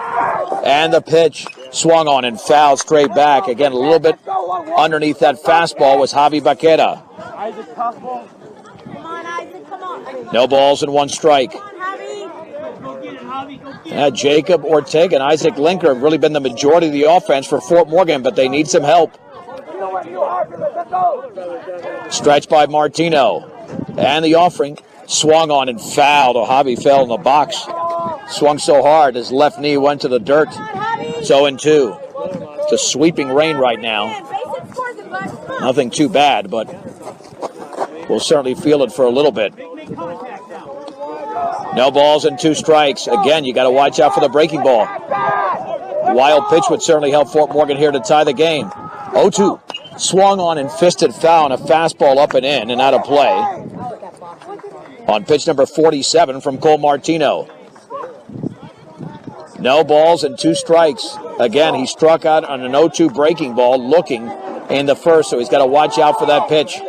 And the pitch swung on and fouled straight back. Again, a little bit underneath that fastball was Javi Baquera. No balls and 1 strike. Jacob Ortega and Isaac Linker have really been the majority of the offense for Fort Morgan, but they need some help. Stretched by Martino. And the offering swung on and fouled. O'Havi fell in the box. Swung so hard his left knee went to the dirt. 0-2. It's a sweeping rain right now. Nothing too bad, but we'll certainly feel it for a little bit. No balls and 2 strikes. Again, you got to watch out for the breaking ball. Wild pitch would certainly help Fort Morgan here to tie the game. 0-2. Swung on and fisted foul, and a fastball up and in and out of play. On pitch number 47 from Cole Martino. No balls and 2 strikes. Again, he struck out on an 0-2 breaking ball looking in the first, so he's got to watch out for that pitch.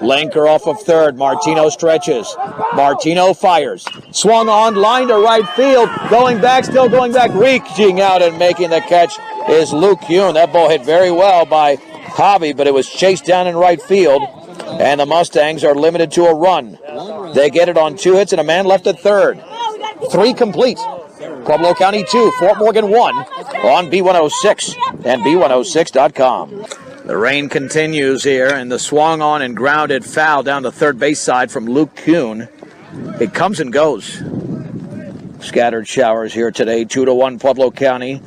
Linker off of third. Martino stretches. Martino fires. Swung on, line to right field. Going back, still going back. Reaching out and making the catch is Luke Kuhn. That ball hit very well by Javi, but it was chased down in right field. And the Mustangs are limited to a run. They get it on 2 hits and a man left at third. 3 complete. Pueblo County 2, Fort Morgan 1 on B106 and B106.com. The rain continues here, and the swung on and grounded foul down the third base side from Luke Kuhn. It comes and goes. Scattered showers here today, 2-1 Pueblo County.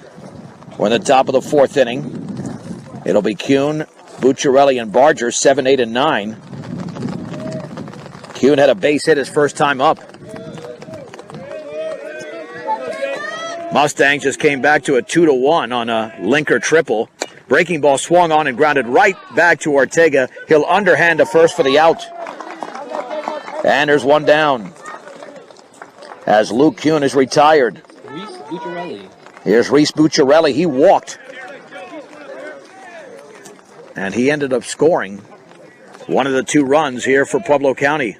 We're in the top of the 4th inning. It'll be Kuhn, Bucciarelli, and Barger, 7, 8, and 9. Kuhn had a base hit his first time up. Mustangs just came back to a 2-1 on a Linker triple. Breaking ball swung on and grounded right back to Ortega. He'll underhand to first for the out. And there's one down. As Luke Kuhn is retired. Here's Reese Bucciarelli. He walked. And he ended up scoring one of the 2 runs here for Pueblo County.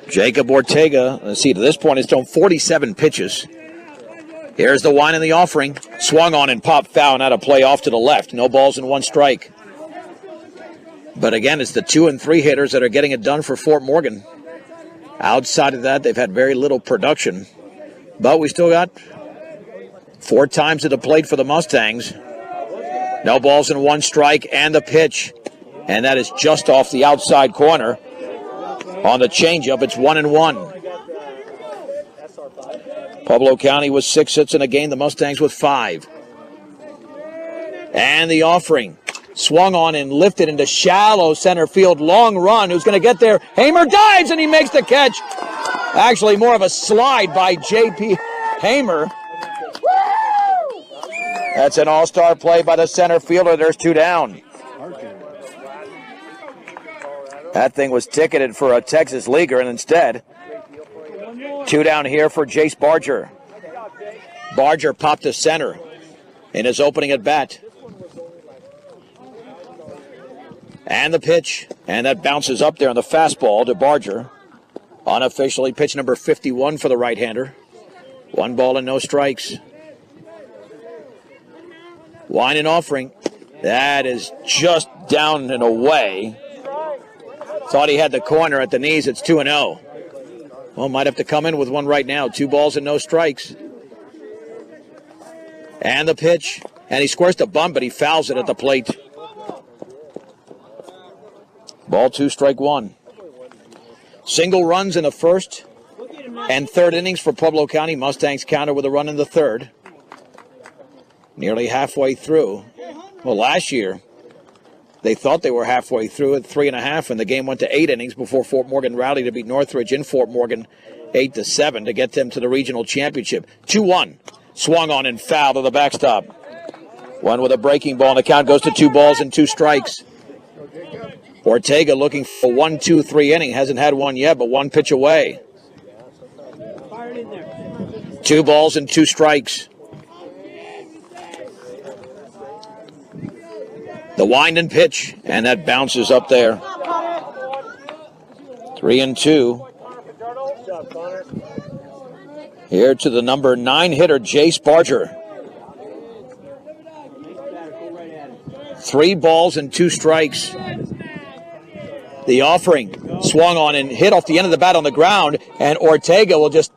Jacob Ortega, let's see, to this point, has thrown 47 pitches. Here's the wine and the offering. Swung on and popped foul and out of play off to the left. No balls and 1 strike. But again, it's the 2 and 3 hitters that are getting it done for Fort Morgan. Outside of that, they've had very little production. But we still got 4 times at the plate for the Mustangs. No balls and 1 strike and the pitch. And that is just off the outside corner. On the changeup, it's 1-1. Pueblo County with 6 hits in a game. The Mustangs with 5. And the offering. Swung on and lifted into shallow center field. Long run. Who's going to get there? Hamer dives and he makes the catch. Actually, more of a slide by J.P. Hamer. That's an all-star play by the center fielder. There's 2 down. That thing was ticketed for a Texas leaguer, and instead, 2 down here for Jace Barger. Barger popped to center in his opening at bat. And the pitch, and that bounces up there on the fastball to Barger. Unofficially, pitch number 51 for the right-hander. 1 ball and no strikes. Wine and offering. That is just down and away. Thought he had the corner at the knees. It's 2-0. Well, might have to come in with one right now. 2 balls and no strikes. And the pitch. And he squares the bunt, but he fouls it at the plate. Ball 2, strike 1. Single runs in the first and third innings for Pueblo County. Mustangs counter with a run in the third. Nearly halfway through. Well, last year, they thought they were halfway through at 3.5, and the game went to 8 innings before Fort Morgan rallied to beat Northridge in Fort Morgan 8-7 to get them to the regional championship. 2-1. Swung on and fouled to the backstop. One with a breaking ball, and the count goes to 2 balls and 2 strikes. Ortega looking for 1, 2, 3 inning. Hasn't had one yet, but 1 pitch away. 2 balls and 2 strikes. The wind and pitch, and that bounces up there. 3-2. Here to the number 9 hitter, Jace Barger. 3 balls and 2 strikes. The offering swung on and hit off the end of the bat on the ground, and Ortega will just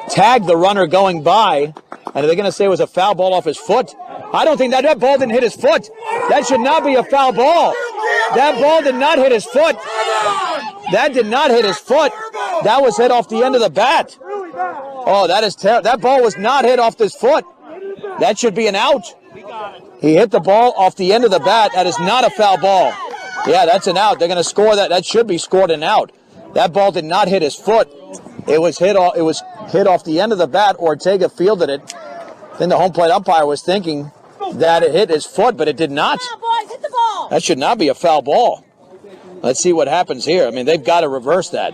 tag the runner going by. And are they going to say it was a foul ball off his foot? I don't think that ball didn't hit his foot. That should not be a foul ball. That ball did not hit his foot. That did not hit his foot. That was hit off the end of the bat. Oh, that is terrible. That ball was not hit off his foot. That should be an out. He hit the ball off the end of the bat. That is not a foul ball. Yeah, that's an out. They're going to score that. That should be scored an out. That ball did not hit his foot. It was hit off the end of the bat. Ortega fielded it. Then the home plate umpire was thinking that it hit his foot, but it did not. Come on, boys, hit the ball. That should not be a foul ball. Let's see what happens here. I mean, they've got to reverse that.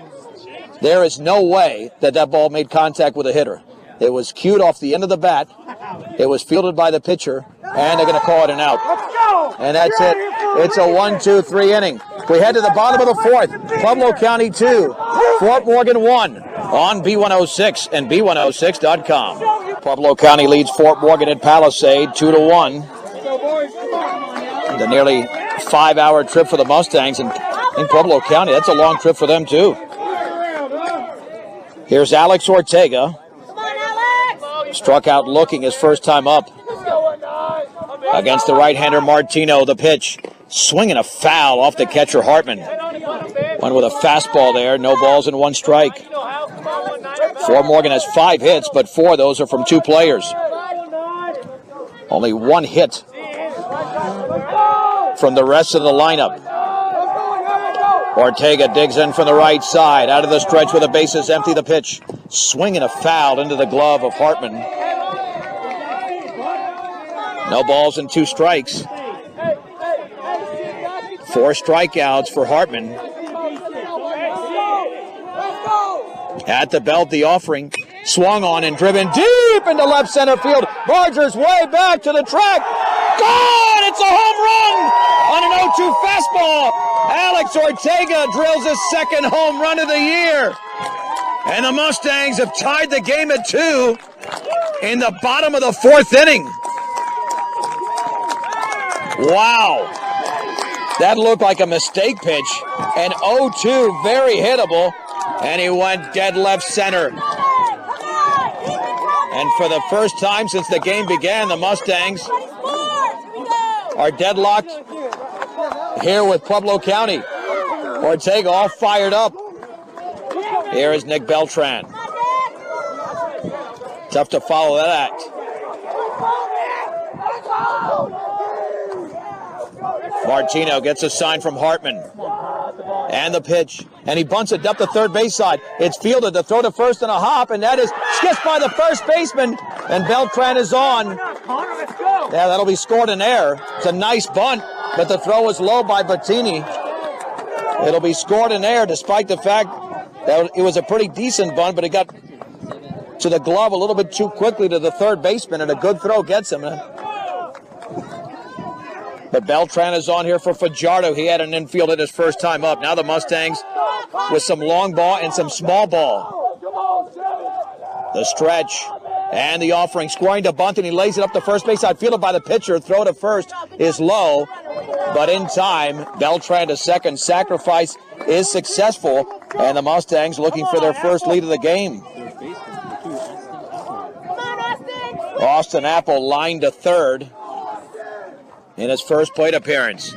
There is no way that ball made contact with a hitter. It was cued off the end of the bat. It was fielded by the pitcher, and they're going to call it an out. And that's it. It's a 1-2-3 inning. We head to the bottom of the fourth. Pueblo County 2, Fort Morgan 1 on B106 and B106.com. Pueblo County leads Fort Morgan at Palisade 2-1. The nearly 5-hour trip for the Mustangs in Pueblo County. That's a long trip for them, too. Here's Alex Ortega. Come on, Alex. Struck out looking his first time up against the right-hander Martino. The pitch, swinging a foul off the catcher Hartman. One with a fastball there. No balls and 1 strike. Fort Morgan has 5 hits, but 4 of those are from 2 players. Only 1 hit from the rest of the lineup. Ortega digs in from the right side, out of the stretch with the bases empty. The pitch, swinging a foul into the glove of Hartman. No balls and 2 strikes. 4 strikeouts for Hartman. At the belt, the offering, swung on and driven deep into left center field. Barger's way back to the track. Gone! It's a home run on an 0-2 fastball. Alex Ortega drills his 2nd home run of the year. And the Mustangs have tied the game at 2 in the bottom of the 4th inning. Wow. That looked like a mistake pitch. An 0-2, very hittable. And he went dead left center. And for the first time since the game began, the Mustangs are deadlocked here with Pueblo County. Ortega all fired up. Here is Nick Beltran. Tough to follow that. Martino gets a sign from Hartman. And the pitch. And he bunts it up the third base side. It's fielded. The throw to first and a hop. And that is skipped by the first baseman. And Beltran is on. Yeah, that'll be scored in air. It's a nice bunt. But the throw was low by Bettini. It'll be scored in air despite the fact that it was a pretty decent bunt. But it got to the glove a little bit too quickly to the third baseman. And a good throw gets him. But Beltran is on here for Fajardo. He had an infield at his first time up. Now the Mustangs with some long ball and some small ball. The stretch and the offering. Scoring to bunt, and he lays it up the first base side. Fielded by the pitcher. Throw to first is low. But in time, Beltran to second. Sacrifice is successful. And the Mustangs looking for their first lead of the game. Austin Apple lined to third in his first plate appearance.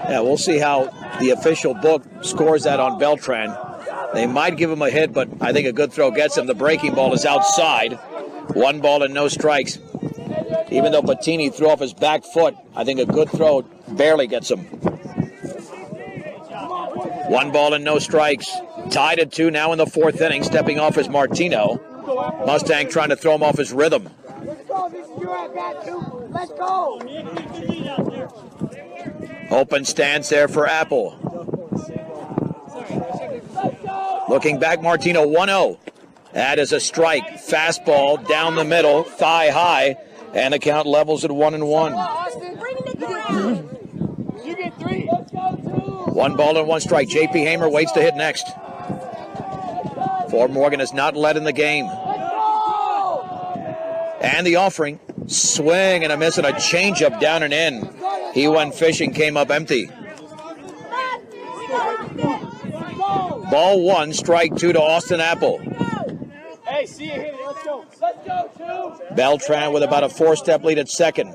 Yeah, we'll see how the official book scores that on Beltran. They might give him a hit, but I think a good throw gets him. The breaking ball is outside. 1 ball and no strikes. Even though Bettini threw off his back foot, I think a good throw barely gets him. 1 ball and no strikes. Tied at 2 now in the 4th inning. Stepping off is Martino. Mustang trying to throw him off his rhythm. Let's go. This is your at-bat, too. Let's go. Open stance there for Apple. Looking back, Martino 1-0. That is a strike. Fastball down the middle, thigh high, and the count levels at 1-1. You get 3. 1 ball and 1 strike. J.P. Hamer waits to hit next. Fort Morgan has not led in the game. And the offering. Swing and a miss and a changeup down and in. He went fishing, came up empty. Ball 1, strike 2 to Austin Apple. Hey, see you here. Let's go. Let's go, 2. Beltran with about a 4-step lead at second.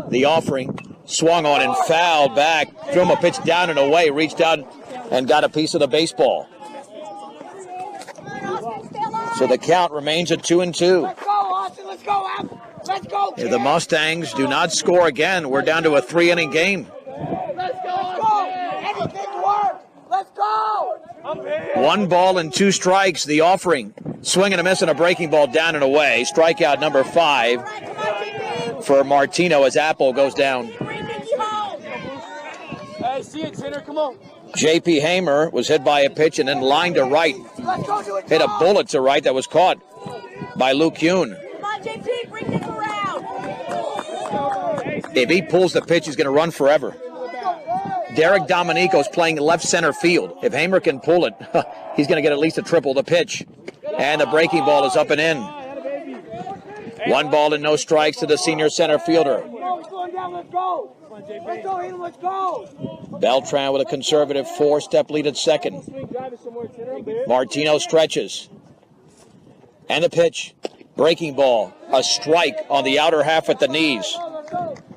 The offering swung on and fouled back. Threw him a pitch down and away. Reached out and got a piece of the baseball. So the count remains at 2-2. Let's go, Austin. Let's go, Apple. Let's go, If the Mustangs do not score again, we're down to a 3-inning game. Let's go. Anything works. Let's go. 1 ball and 2 strikes. The offering. Swing and a miss and a breaking ball down and away. Strikeout number 5 for Martino as Apple goes down. Hey, see it, Tanner. Come on. J.P. Hamer was hit by a pitch and then lined to right. Let's go to it. Hit a bullet to right that was caught by Luke Kuhn. Come on, JP, bring this around. If he pulls the pitch, he's going to run forever. Derek Dominico's playing left center field. If Hamer can pull it, he's going to get at least a triple. The pitch. And the breaking ball is up and in. 1 ball and no strikes to the senior center fielder. Let's go. Let's go, Hayden. Let's go. Beltran with a conservative 4-step lead at second. Martino stretches. And the pitch. Breaking ball. A strike on the outer half at the knees.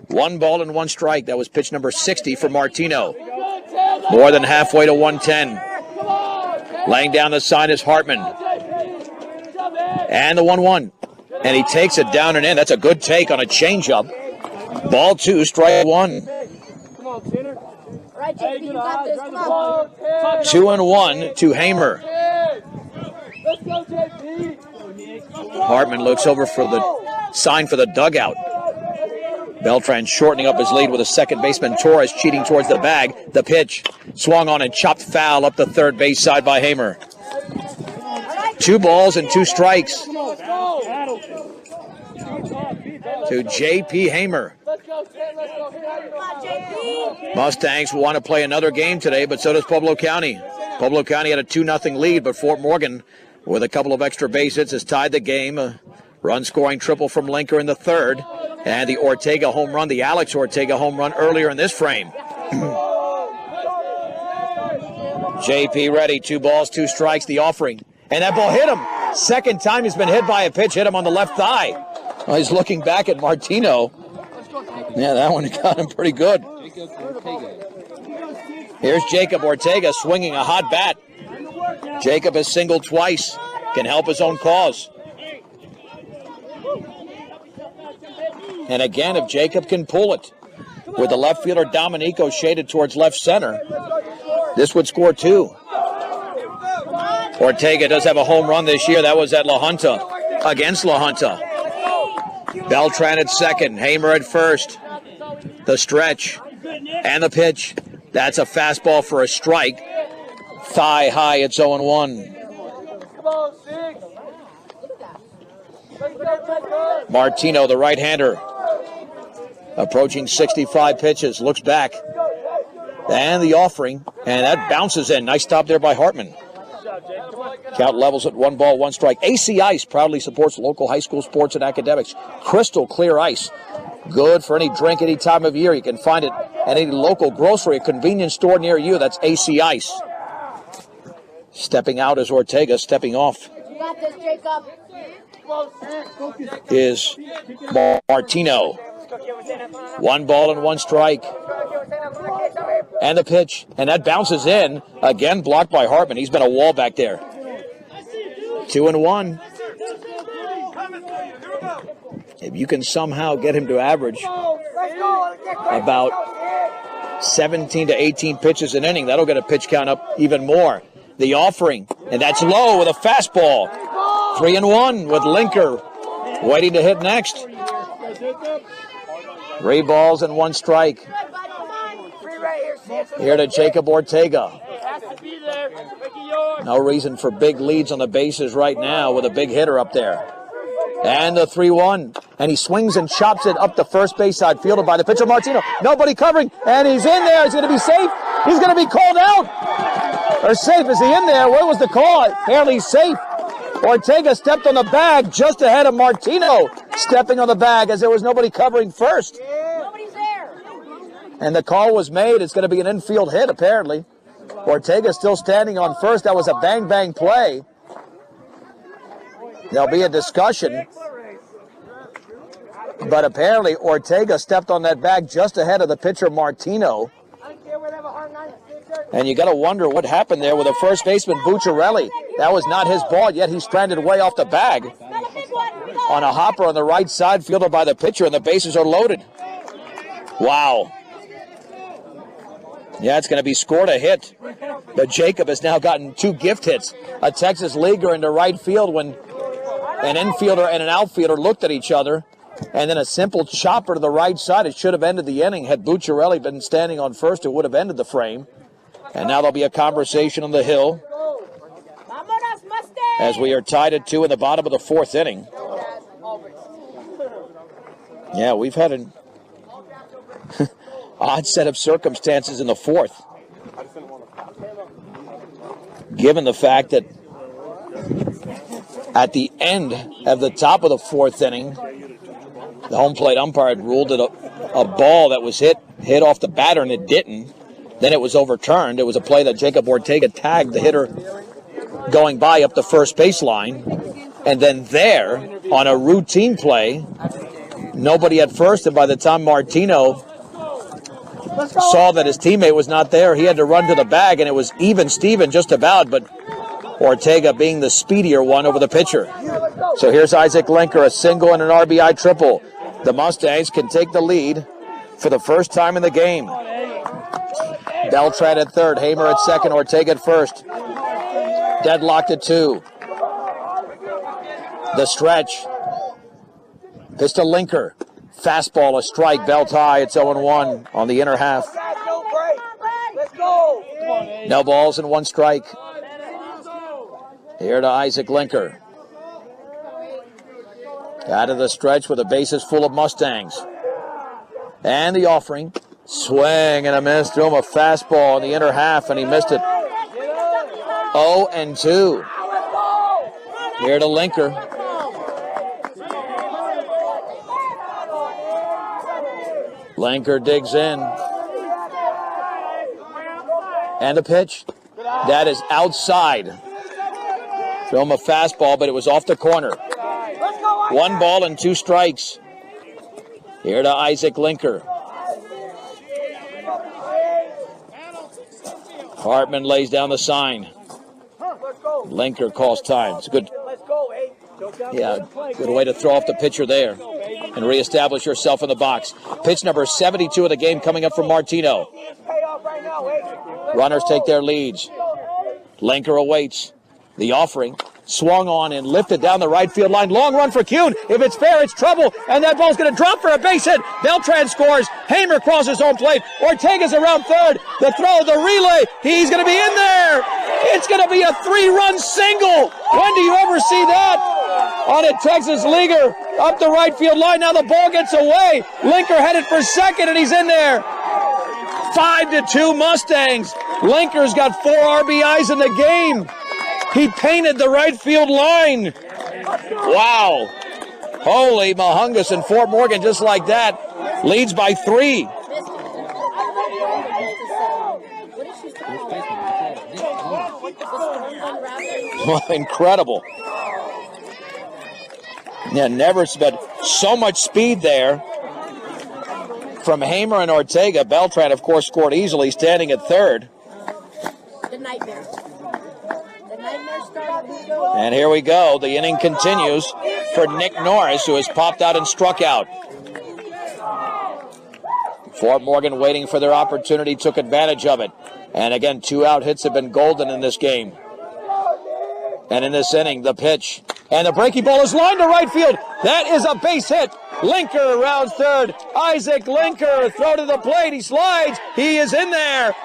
1 ball and 1 strike. That was pitch number 60 for Martino. More than halfway to 110. Laying down the sign is Hartman. And the 1-1. And he takes it down and in. That's a good take on a changeup. Ball 2, strike 1. Come on, Tanner. All right, JP, you got this. Come on. 2-1 to Hamer. Let's go, JP. Hartman looks over for the sign for the dugout. Beltran shortening up his lead with a second baseman Torres cheating towards the bag. The pitch swung on and chopped foul up the third base side by Hamer. 2 balls and 2 strikes to J.P. Hamer. Mustangs want to play another game today, but so does Pueblo County. Pueblo County had a 2-0 lead, but Fort Morgan, with a couple of extra base hits, has tied the game. A run-scoring triple from Linker in the third, and the Ortega home run, the Alex Ortega home run earlier in this frame. J.P. ready, 2 balls, 2 strikes, the offering. And that ball hit him. Second time he's been hit by a pitch, hit him on the left thigh. Oh, he's looking back at Martino. Yeah, that one got him pretty good. Here's Jacob Ortega swinging a hot bat. Jacob has singled twice. Can help his own cause. And again, if Jacob can pull it, with the left fielder Dominico shaded towards left center, this would score 2. Ortega does have a home run this year. That was at La Junta, against La Junta. Beltran at second, Hamer at first. The stretch and the pitch. That's a fastball for a strike. Thigh high, it's 0-1. Martino, the right-hander, approaching 65 pitches, looks back. And the offering, and that bounces in. Nice stop there by Hartman. Count levels at 1 ball, 1 strike. AC Ice proudly supports local high school sports and academics. Crystal clear ice. Good for any drink any time of year. You can find it at any local grocery or convenience store near you. That's AC Ice. Stepping out is Ortega. Stepping off You got this, Jacob. is Martino. 1 ball and 1 strike. And the pitch. And that bounces in. Again blocked by Hartman. He's been a wall back there. 2-1. If you can somehow get him to average about 17 to 18 pitches an inning, that'll get a pitch count up even more. The offering, and that's low with a fastball. 3-1 with Linker waiting to hit next. 3 balls and 1 strike. Here to Jacob Ortega. No reason for big leads on the bases right now with a big hitter up there. And the 3-1. And he swings and chops it up the first base side, fielded by the pitcher Martino. Nobody covering, and he's in there. He's going to be safe. He's going to be called out. Or safe. Is he in there? What was the call? Apparently safe. Ortega stepped on the bag just ahead of Martino. stepping on the bag as there was nobody covering first. Nobody's there. And the call was made. It's going to be an infield hit, apparently. Ortega still standing on first. That was a bang-bang play. There'll be a discussion. But apparently Ortega stepped on that bag just ahead of the pitcher Martino. And you got to wonder what happened there with the first baseman Bucciarelli. That was not his ball, yet he stranded way off the bag on a hopper on the right side, fielded by the pitcher, and the bases are loaded. Wow. Yeah, it's going to be scored a hit. But Jacob has now gotten 2 gift hits. A Texas leaguer into right field when an infielder and an outfielder looked at each other. And then a simple chopper to the right side. It should have ended the inning. Had Bucciarelli been standing on first, it would have ended the frame. And now there'll be a conversation on the hill as we are tied at 2 in the bottom of the 4th inning. Yeah, we've had an odd set of circumstances in the 4th. Given the fact that at the end of the top of the 4th inning, the home plate umpire had ruled it a ball that was hit off the batter, and it didn't. Then it was overturned. It was a play that Jacob Ortega tagged the hitter going by up the first baseline. And then there, on a routine play, nobody at first, and by the time Martino saw that his teammate was not there, he had to run to the bag, and it was even Steven just about, but Ortega being the speedier one over the pitcher. So here's Isaac Linker, a single and an RBI triple. The Mustangs can take the lead for the first time in the game. Beltran at third, Hamer at second, Ortega at first. Deadlocked at 2. The stretch. Pitch to Linker. Fastball, a strike, belt high. It's 0-1 on the inner half. No balls and 1 strike. Here to Isaac Linker. Out of the stretch with the bases full of Mustangs. And the offering. Swing and a miss. Threw him a fastball in the inner half, and he missed it. 0-2. Here to Linker. Linker digs in. And a pitch. That is outside. Threw him a fastball, but it was off the corner. 1 ball and 2 strikes. Here to Isaac Linker. Hartman lays down the sign. Linker calls time. It's a good way to throw off the pitcher there and reestablish yourself in the box. Pitch number 72 of the game coming up from Martino. Runners take their leads. Linker awaits. The offering. Swung on and lifted down the right field line. Long run for Kuhn. If it's fair, it's trouble. And that ball's going to drop for a base hit. Beltran scores. Hamer crosses home plate. Ortega's around third. The throw, the relay. He's going to be in there. It's going to be a 3-run single. When do you ever see that? On a Texas leaguer up the right field line. Now the ball gets away. Linker headed for second, and he's in there. 5-2 Mustangs. Linker's got 4 RBIs in the game. He painted the right field line. Wow. Holy Mahungus, and Fort Morgan, just like that, leads by 3. Incredible. Yeah, never spent so much speed there from Hamer and Ortega. Beltran, of course, scored easily, standing at third. The nightmare. And here we go. The inning continues for Nick Norris, who has popped out and struck out. Fort Morgan waiting for their opportunity, took advantage of it. And again, 2 out hits have been golden in this game. And in this inning, the pitch. And the breaking ball is lined to right field. That is a base hit. Linker rounds third. Isaac Linker, throw to the plate. He slides. He is in there.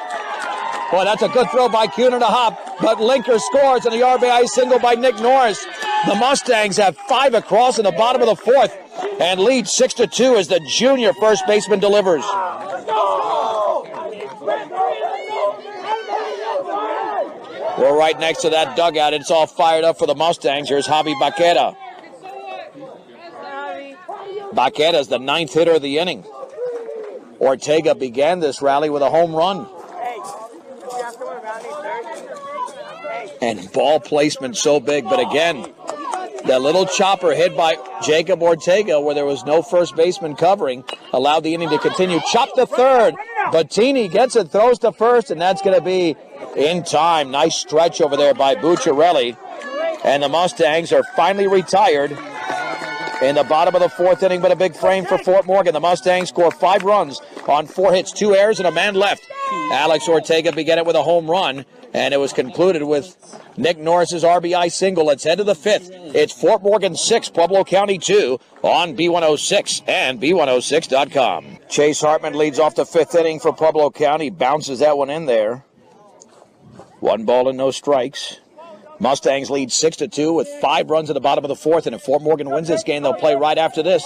Boy, that's a good throw by Kuhn and a hop. But Linker scores on the RBI single by Nick Norris. The Mustangs have 5 across in the bottom of the 4th and lead 6-2 as the junior first baseman delivers. We're right next to that dugout. It's all fired up for the Mustangs. Here's Javi Baquera. Baqueta's the 9th hitter of the inning. Ortega began this rally with a home run. And ball placement so big, but again, that little chopper hit by Jacob Ortega where there was no first baseman covering allowed the inning to continue. Chop to third. Bettini gets it, throws to first, and that's going to be in time. Nice stretch over there by Bucciarelli. And the Mustangs are finally retired in the bottom of the 4th inning, but a big frame for Fort Morgan. The Mustangs score 5 runs on 4 hits, 2 errors, and a man left. Alex Ortega began it with a home run, and it was concluded with Nick Norris's RBI single. Let's head to the 5th. It's Fort Morgan 6, Pueblo County 2 on B106 and B106.com. Chase Hartman leads off the 5th inning for Pueblo County. Bounces that one in there. 1 ball and no strikes. Mustangs lead 6-2 with 5 runs at the bottom of the 4th, and if Fort Morgan wins this game, they'll play right after this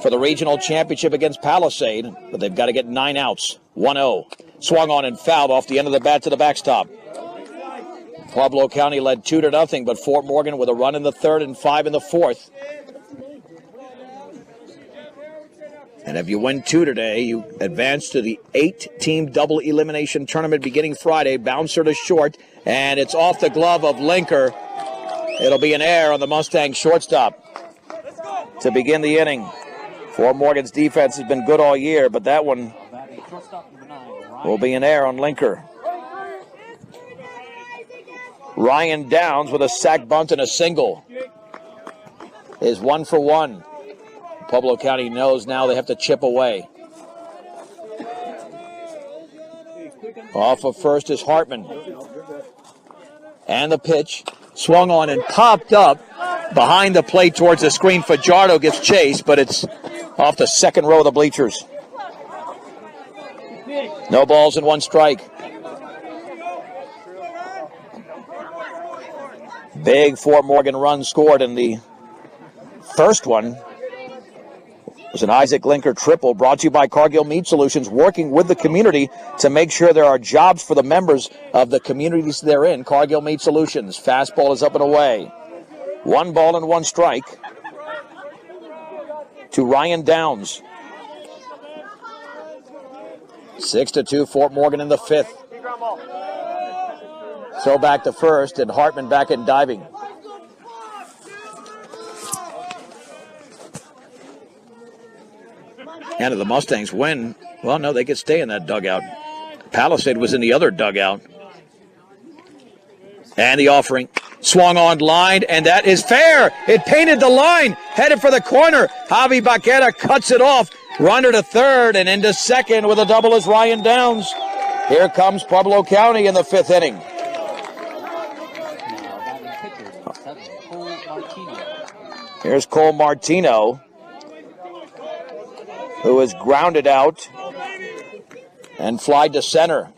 for the regional championship against Palisade, but they've got to get 9 outs. 1-0. Swung on and fouled off the end of the bat to the backstop. Pueblo County led 2-0, but Fort Morgan with a run in the 3rd and 5 in the 4th. And if you win 2 today, you advance to the 8-team double elimination tournament beginning Friday. Bouncer to short, and it's off the glove of Linker. It'll be an error on the Mustang shortstop to begin the inning. Fort Morgan's defense has been good all year, but that one will be an error on Linker. Ryan Downs with a sac bunt and a single is 1 for 1. Pueblo County knows now they have to chip away. Off of first is Hartman. And the pitch swung on and popped up behind the plate towards the screen. Fajardo gets chased, but it's off the second row of the bleachers. No balls and 1 strike. Big Fort Morgan run scored in the first one. It was an Isaac Linker triple brought to you by Cargill Meat Solutions, working with the community to make sure there are jobs for the members of the communities they're in. Cargill Meat Solutions. Fastball is up and away. 1 ball and 1 strike to Ryan Downs. 6-2 Fort Morgan in the 5th. So back to first, and Hartman back in diving. And if the Mustangs win, well, no, they could stay in that dugout. Palisade was in the other dugout. And the offering swung on line, and that is fair. It painted the line, headed for the corner. Javi Baqueta cuts it off. Runner to third and into second with a double is Ryan Downs. Here comes Pueblo County in the 5th inning. Here's Cole Martino, who is grounded out and flied to center.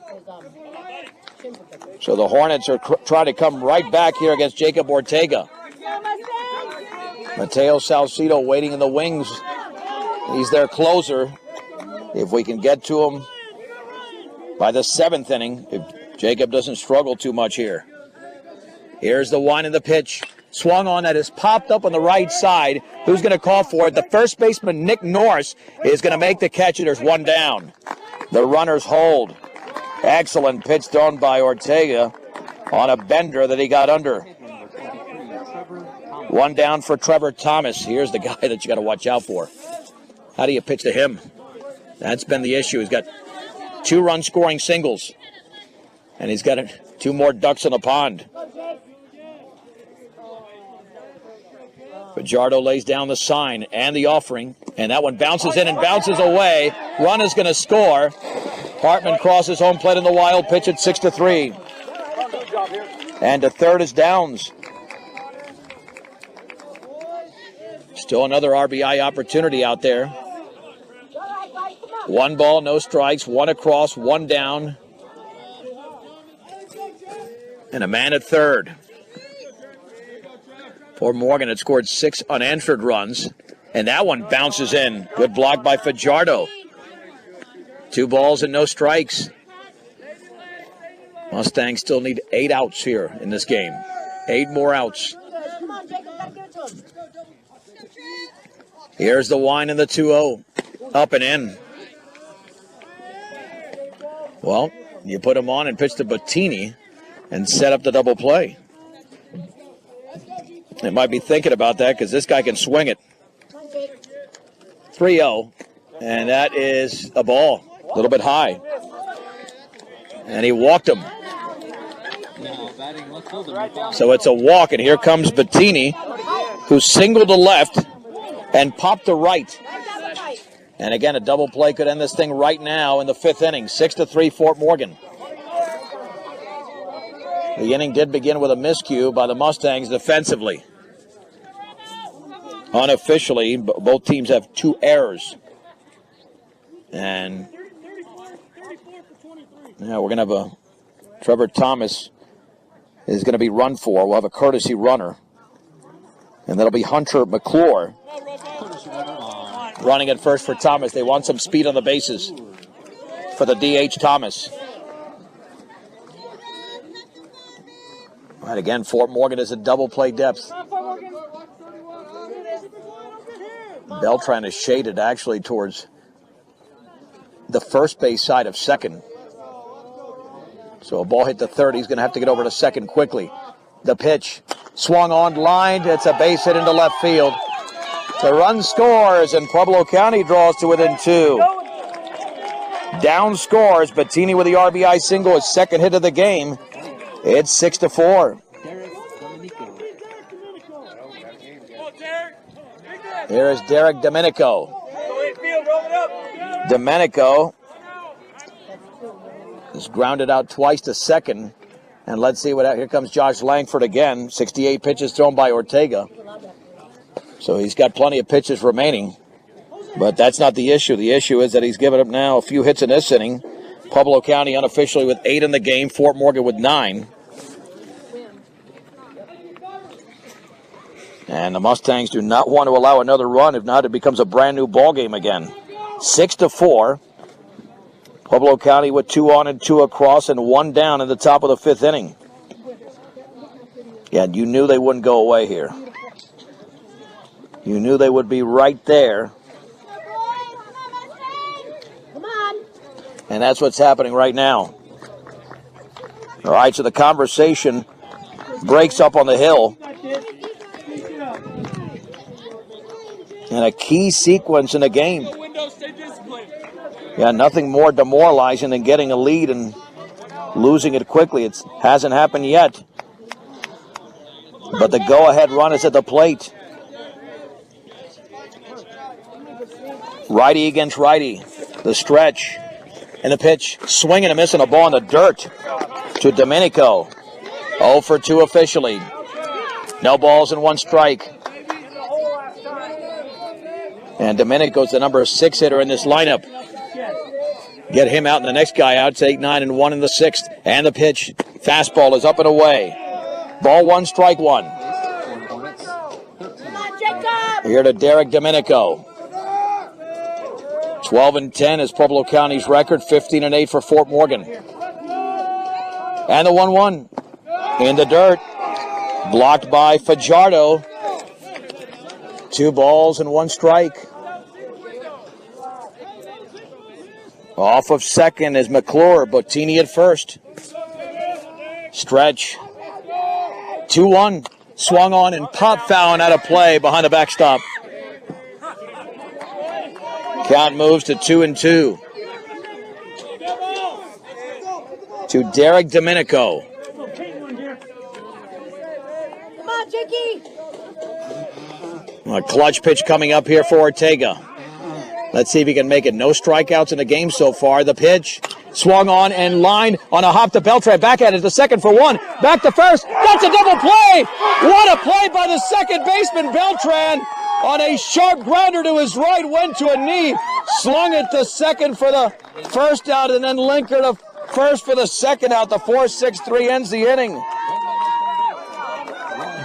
So the Hornets are trying to come right back here against Jacob Ortega. Mateo Salcido waiting in the wings. He's their closer. If we can get to him by the 7th inning, if Jacob doesn't struggle too much here. Here's the 1 in the pitch. Swung on, that is popped up on the right side. Who's going to call for it? The first baseman, Nick Norris, is going to make the catch, and there's 1 down. The runners hold. Excellent pitch thrown by Ortega on a bender that he got under. 1 down for Trevor Thomas. Here's the guy that you got to watch out for. How do you pitch to him? That's been the issue. He's got 2 run-scoring singles, and he's got 2 more ducks in the pond. Fajardo lays down the sign and the offering, and that one bounces in and bounces away. Run is going to score. Hartman crosses home plate in the wild pitch at 6-3. And to third is Downs. Still another RBI opportunity out there. 1 ball, no strikes, 1 across, 1 down. And a man at third. Fort Morgan had scored 6 unanswered runs, and that one bounces in. Good block by Fajardo. 2 balls and no strikes. Mustangs still need 8 outs here in this game. 8 more outs. Here's the wind and the 2-0. Up and in. Well, you put him on and pitch to Bettini and set up the double play. They might be thinking about that because this guy can swing it. 3-0, and that is a ball. A little bit high. And he walked him. So it's a walk, and here comes Bettini, who singled to left and popped to right. And again, a double play could end this thing right now in the 5th inning. 6-3 Fort Morgan. The inning did begin with a miscue by the Mustangs defensively. Unofficially, both teams have 2 errors. And yeah, we're going to have a Trevor Thomas is going to be run for. We'll have a courtesy runner. And that'll be Hunter McClure running at first for Thomas. They want some speed on the bases for the DH Thomas. And again, Fort Morgan is a double play depth. Beltran is shaded actually towards the first base side of second. So a ball hit to third. He's going to have to get over to second quickly. The pitch swung on, lined. It's a base hit into left field. The run scores, and Pueblo County draws to within 2. Down scores. Bettini with the RBI single, his second hit of the game. It's 6-4. Here is Derek Domenico. Domenico is grounded out twice to second. And let's see what. Here comes Josh Langford again. 68 pitches thrown by Ortega. So he's got plenty of pitches remaining. But that's not the issue. The issue is that he's given up now a few hits in this inning. Pueblo County unofficially with 8 in the game. Fort Morgan with 9. And the Mustangs do not want to allow another run. If not, it becomes a brand new ball game again. 6-4. Pueblo County with 2 on and 2 across and 1 down in the top of the 5th inning. Yeah, you knew they wouldn't go away here. You knew they would be right there. And that's what's happening right now. All right, so the conversation breaks up on the hill. And a key sequence in the game. Yeah, nothing more demoralizing than getting a lead and losing it quickly. It hasn't happened yet. But the go-ahead run is at the plate. Righty against righty. The stretch. And the pitch. Swinging and missing a ball in the dirt to Domenico. 0 for 2 officially. No balls and 1 strike. And Domenico's the number 6 hitter in this lineup. Get him out and the next guy out. It's 8, 9, and 1 in the 6th. And the pitch. Fastball is up and away. Ball 1, strike 1. Here to Derek Domenico. 12 and 10 is Pueblo County's record. 15 and 8 for Fort Morgan. And the 1-1 in the dirt. Blocked by Fajardo. 2 balls and 1 strike. Off of second is McClure. Bettini at first. Stretch. 2-1. Swung on and pop foul out of play behind the backstop. Count moves to 2-2. To Derek Domenico. Come on, Jakey. A clutch pitch coming up here for Ortega. Let's see if he can make it. No strikeouts in the game so far. The pitch swung on and lined on a hop to Beltran. Back at it to second for 1. Back to first. That's a double play. What a play by the second baseman, Beltran. On a sharp grounder to his right, went to a knee. Slung it to second for the first out and then linkered to first for the second out. The 4-6-3 ends the inning.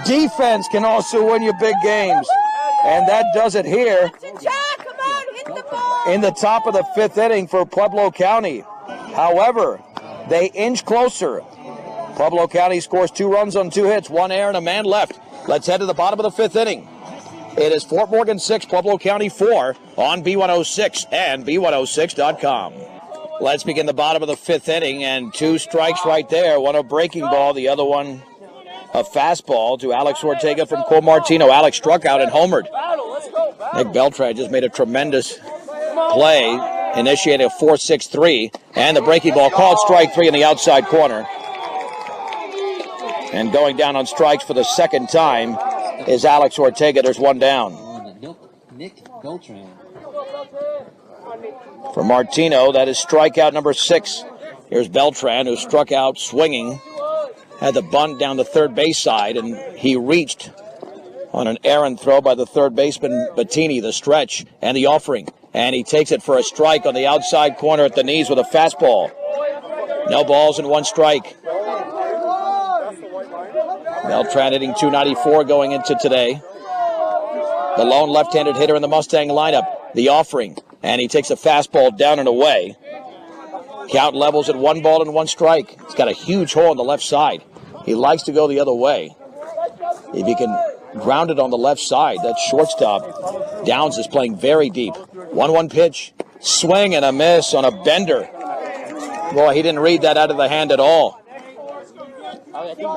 Defense can also win you big games. And that does it here in the top of the 5th inning for Pueblo County. However, they inch closer. Pueblo County scores 2 runs on 2 hits, 1 error, and a man left. Let's head to the bottom of the 5th inning. It is Fort Morgan 6, Pueblo County 4 on B106 and B106.com. Let's begin the bottom of the fifth inning, and two strikes right there. One a breaking ball, the other one a fastball to Alex Ortega from Comartino. Alex struck out and homered. Nick Beltran just made a tremendous play, initiated a 4-6-3, and the breaking ball called strike three in the outside corner. And going down on strikes for the second time is Alex Ortega. There's one down. Nick Beltran. For Martino, that is strikeout number 6. Here's Beltran, who struck out swinging, had the bunt down the third base side, and he reached on an errant throw by the third baseman Bettini, the stretch, and the offering. And he takes it for a strike on the outside corner at the knees with a fastball. No balls and one strike. Beltran hitting .294 going into today. The lone left-handed hitter in the Mustang lineup, the offering. And he takes a fastball down and away. Count levels at 1 ball and 1 strike. He's got a huge hole on the left side. He likes to go the other way. If he can ground it on the left side, that shortstop, Downs, is playing very deep. 1-1 pitch. Swing and a miss on a bender. Boy, he didn't read that out of the hand at all.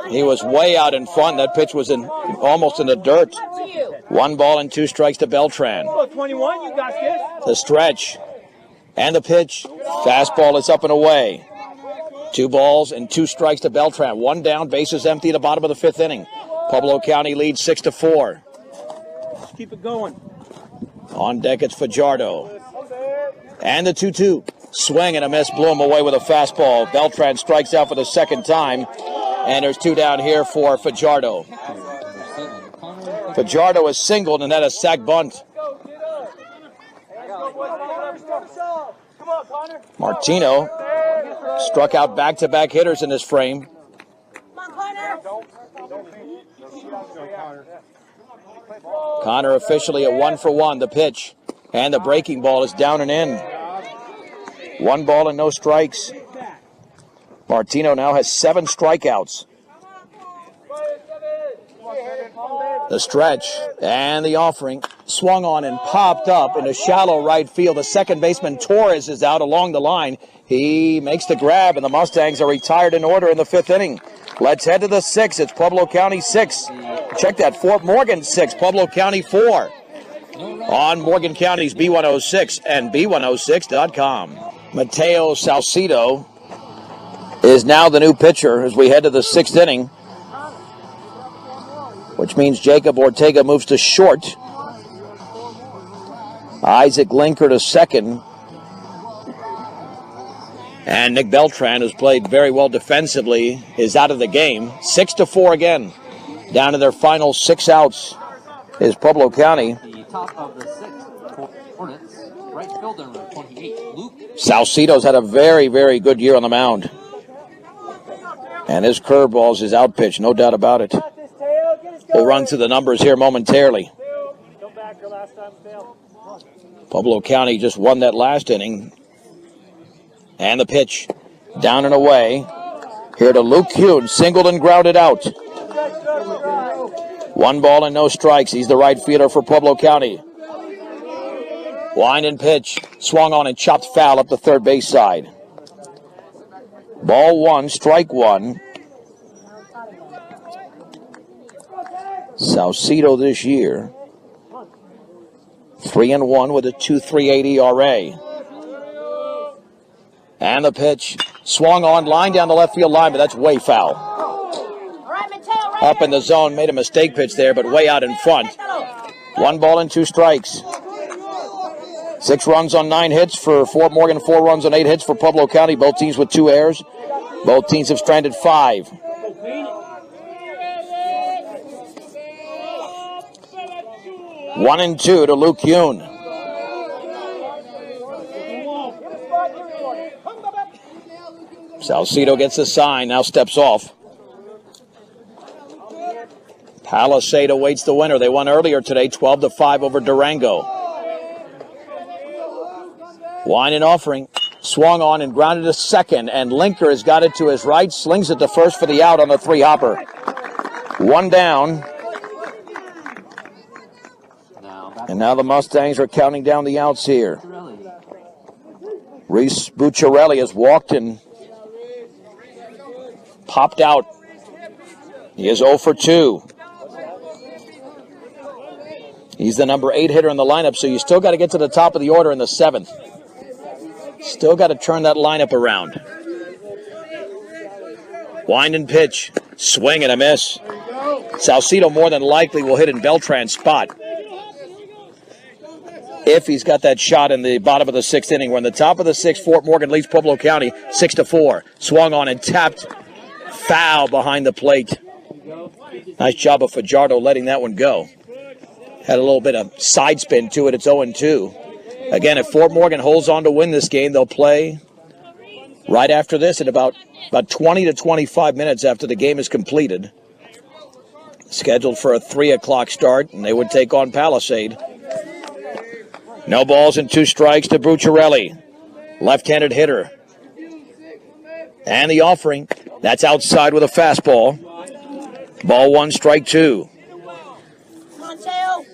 He was way out in front. That pitch was almost in the dirt. 1 ball and 2 strikes to Beltran. 21, you got this. The stretch and the pitch. Fastball is up and away. 2 balls and 2 strikes to Beltran. 1 down, bases empty at the bottom of the fifth inning. Pueblo County leads 6-4. Let's keep it going. On deck, it's Fajardo. And the 2-2. Swing and a miss, blew him away with a fastball. Beltran strikes out for the second time. And there's 2 down here for Fajardo. Fajardo is singled and had a sac bunt. Martino struck out back-to-back hitters in this frame. Connor officially at 1 for 1. The pitch and the breaking ball is down and in. 1 ball and no strikes. Martino now has 7 strikeouts. The stretch and the offering swung on and popped up in a shallow right field. The second baseman Torres is out along the line. He makes the grab, and the Mustangs are retired in order in the fifth inning. Let's head to the 6th. It's Pueblo County 6. Check that, Fort Morgan 6, Pueblo County 4. On Morgan County's B106 and B106.com. Mateo Salcido is now the new pitcher as we head to the 6th inning, which means Jacob Ortega moves to short. Isaac Linker to second. And Nick Beltran, who's played very well defensively, is out of the game. 6-4 again. Down to their final 6 outs is Pueblo County. The top of the 6th, Hornets, right fielder number 28, Luke. Salcido's had a very, very good year on the mound. And his curveball's his out pitch, no doubt about it. We'll run through the numbers here momentarily. Pueblo County just won that last inning. And the pitch down and away. Here to Luke Kuhn, singled and grounded out. 1 ball and no strikes. He's the right fielder for Pueblo County. Wind and pitch, swung on and chopped foul up the third base side. Ball 1, strike 1. Salcido this year, 3-1 with a 2.38 ERA. And the pitch swung on, line down the left field line, but that's way foul. Up in the zone, made a mistake pitch there, but way out in front. 1 ball and 2 strikes. 6 runs on 9 hits for Fort Morgan, 4 runs on 8 hits for Pueblo County. Both teams with 2 errors. Both teams have stranded 5. 1-2 to Luke Kuhn. Salcido gets the sign, now steps off. Palisade awaits the winner. They won earlier today, 12-5 over Durango. Wine and offering. Swung on and grounded to second, and Linker has got it to his right, slings it to first for the out on the 3-hopper. 1 down. And now the Mustangs are counting down the outs here. Bucciarelli. Reese Bucciarelli has walked and popped out. He is 0 for 2. He's the number 8 hitter in the lineup, so you still got to get to the top of the order in the 7th. Still got to turn that lineup around. Wind and pitch. Swing and a miss. Salcido more than likely will hit in Beltran's spot. If he's got that shot in the bottom of the 6th inning. We're in the top of the 6th. Fort Morgan leads Pueblo County 6-4. Swung on and tapped. Foul behind the plate. Nice job of Fajardo letting that one go. Had a little bit of side spin to it. It's 0-2. Again, if Fort Morgan holds on to win this game, they'll play right after this at about 20 to 25 minutes after the game is completed. Scheduled for a 3 o'clock start, and they would take on Palisade. No balls and 2 strikes to Bucciarelli. Left-handed hitter. And the offering. That's outside with a fastball. Ball 1, strike 2.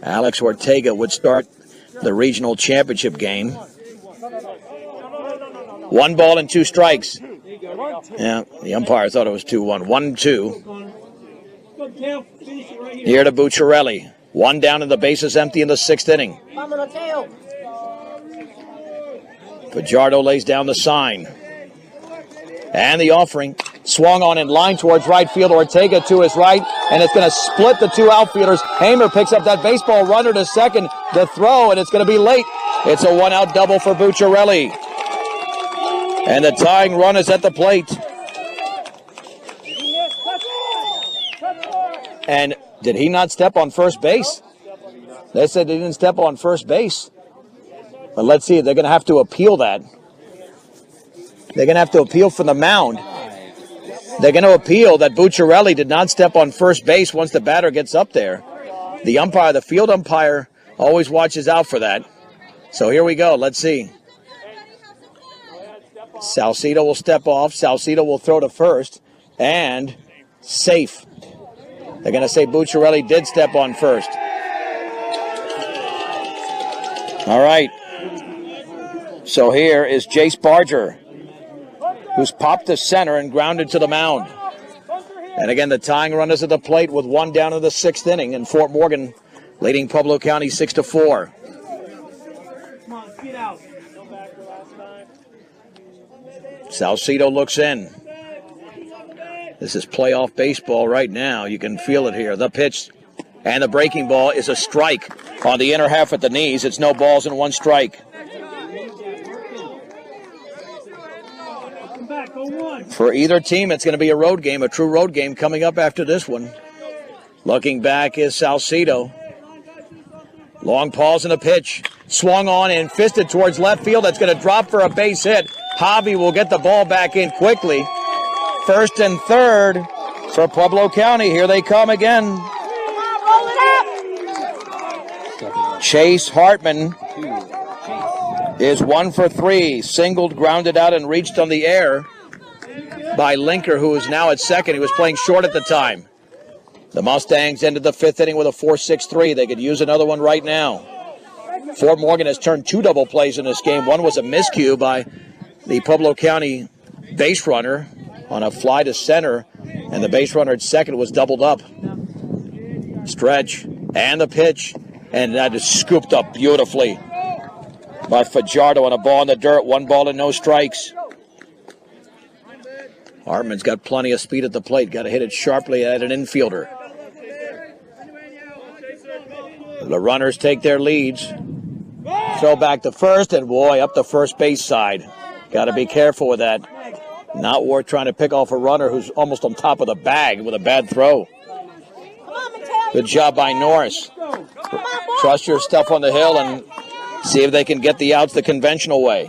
Alex Ortega would start the regional championship game. 1 ball and 2 strikes. Yeah, the umpire thought it was 2-1. 1-2. Here to Bucciarelli. 1 down and the bases empty in the 6th inning. Fajardo lays down the sign. And the offering. Swung on in line towards right field. Ortega to his right. And it's going to split the 2 outfielders. Hamer picks up that baseball runner to second. The throw, and it's going to be late. It's a 1-out double for Bucciarelli. And the tying run is at the plate. And did he not step on first base? They said he didn't step on first base. But let's see, they're going to have to appeal that. They're going to have to appeal from the mound. They're going to appeal that Bucciarelli did not step on first base once the batter gets up there. The umpire, the field umpire, always watches out for that. So here we go. Let's see. Salcido will step off. Salcido will throw to first. And safe. They're going to say Bucciarelli did step on first. All right. So here is Jace Barger, who's popped to center and grounded to the mound. And again, the tying run is at the plate with 1 down in the 6th inning, and Fort Morgan leading Pueblo County 6-4. Salcido looks in. This is playoff baseball right now. You can feel it here. The pitch and the breaking ball is a strike on the inner half at the knees. It's no balls and 1 strike. For either team, it's going to be a road game, a true road game coming up after this one. Looking back is Salcido. Long pause and a pitch. Swung on and fisted towards left field. That's going to drop for a base hit. Hobby will get the ball back in quickly. 1st and 3rd for Pueblo County. Here they come again. Chase Hartman is 1 for 3. Singled, grounded out, and reached on the air by Linker, who is now at second. He was playing short at the time. The Mustangs ended the 5th inning with a 4-6-3. They could use another one right now. Fort Morgan has turned 2 double plays in this game. One was a miscue by the Pueblo County base runner on a fly to center, and the base runner at second was doubled up. Stretch and the pitch, and that is scooped up beautifully by Fajardo on a ball in the dirt. 1 ball and no strikes. Hartman's got plenty of speed at the plate. Got to hit it sharply at an infielder. The runners take their leads. Throw back to first, and boy, up the first base side. Got to be careful with that. Not worth trying to pick off a runner who's almost on top of the bag with a bad throw. Good job by Norris. Trust your stuff on the hill and see if they can get the outs the conventional way.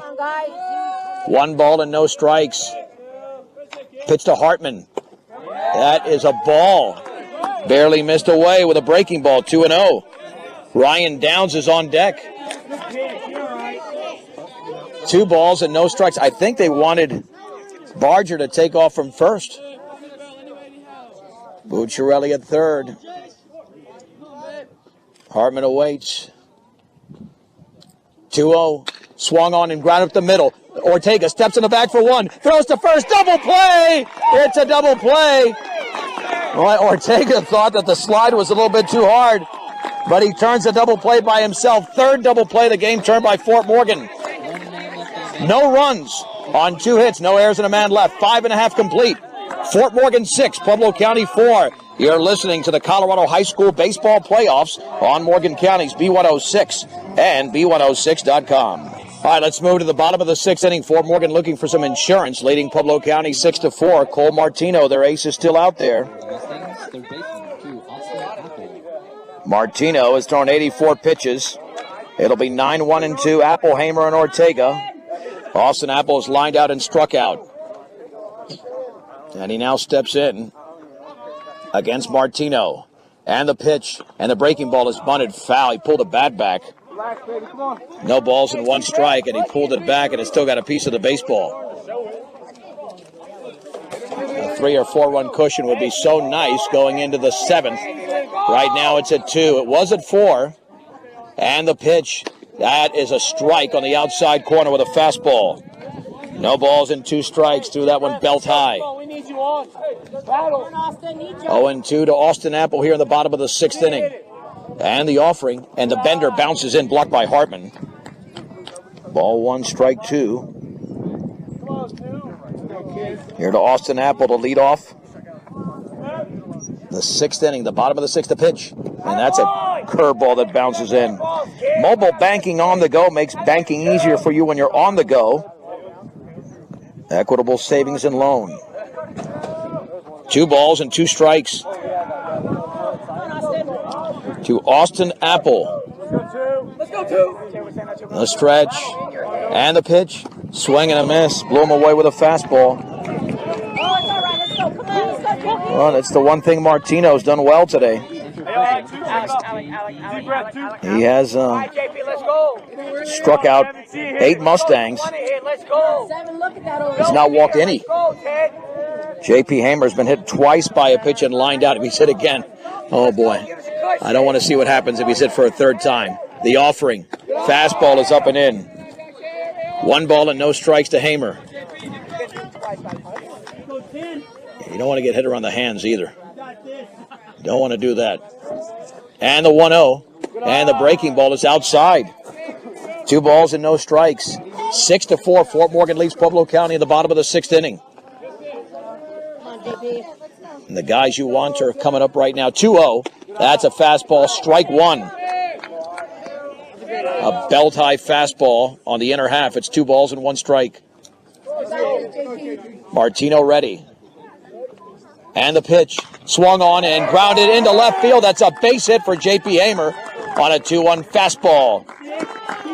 1 ball and no strikes. Pitch to Hartman. That is a ball. Barely missed away with a breaking ball. 2-0. Ryan Downs is on deck. 2 balls and no strikes. I think they wanted Barger to take off from first. Bucciarelli at third. Hartman awaits. 2-0. Swung on and ground up the middle. Ortega steps in the back for one. Throws to first. Double play! It's a double play. Well, Ortega thought that the slide was a little bit too hard, but he turns a double play by himself. Third double play of the game turned by Fort Morgan. No runs on 2 hits. No errors and a man left. 5.5 complete. Fort Morgan 6, Pueblo County 4. You're listening to the Colorado High School Baseball Playoffs on Morgan County's B106 and B106.com. All right, let's move to the bottom of the 6th inning. Fort Morgan looking for some insurance, leading Pueblo County 6-4. Cole Martino, their ace, is still out there. Martino has thrown 84 pitches. It'll be 9-1-2. Apple, Hamer, and Ortega. Austin Apple is lined out and struck out. And he now steps in against Martino. And the pitch, and the breaking ball is bunted foul. He pulled a bat back. No balls and 1 strike, and he pulled it back, and it's still got a piece of the baseball. A 3 or 4 run cushion would be so nice going into the 7th. Right now it's at 2. It was at 4. And the pitch, that is a strike on the outside corner with a fastball. No balls and 2 strikes through that one, belt high. 0-2 to Austin Apple here in the bottom of the 6th inning. And the offering, and the bender bounces in, blocked by Hartman. Ball 1, strike 2. Here to Austin Apple to lead off. The 6th inning, the bottom of the 6th, the pitch. And that's a curveball that bounces in. Mobile banking on the go makes banking easier for you when you're on the go. Equitable Savings and Loan. 2 balls and 2 strikes to Austin Apple. The stretch and the pitch. Swing and a miss. Blew him away with a fastball. Well, that's the one thing Martino's done well today. He has struck out 8 Mustangs. He's not walked any. J.P. Hamer's been hit twice by a pitch and lined out. If he's hit again, oh boy. I don't want to see what happens if he's hit for a 3rd time. The offering. Fastball is up and in. 1 ball and no strikes to Hamer. You don't want to get hit around the hands either. Don't want to do that. And the 1-0. And the breaking ball is outside. 2 balls and no strikes. 6-4. Fort Morgan leads Pueblo County in the bottom of the 6th inning. And the guys you want are coming up right now. 2-0. That's a fastball. Strike 1. A belt-high fastball on the inner half. It's 2 balls and 1 strike. Martino ready. And the pitch. Swung on and grounded into left field. That's a base hit for J.P. Hamer on a 2-1 fastball.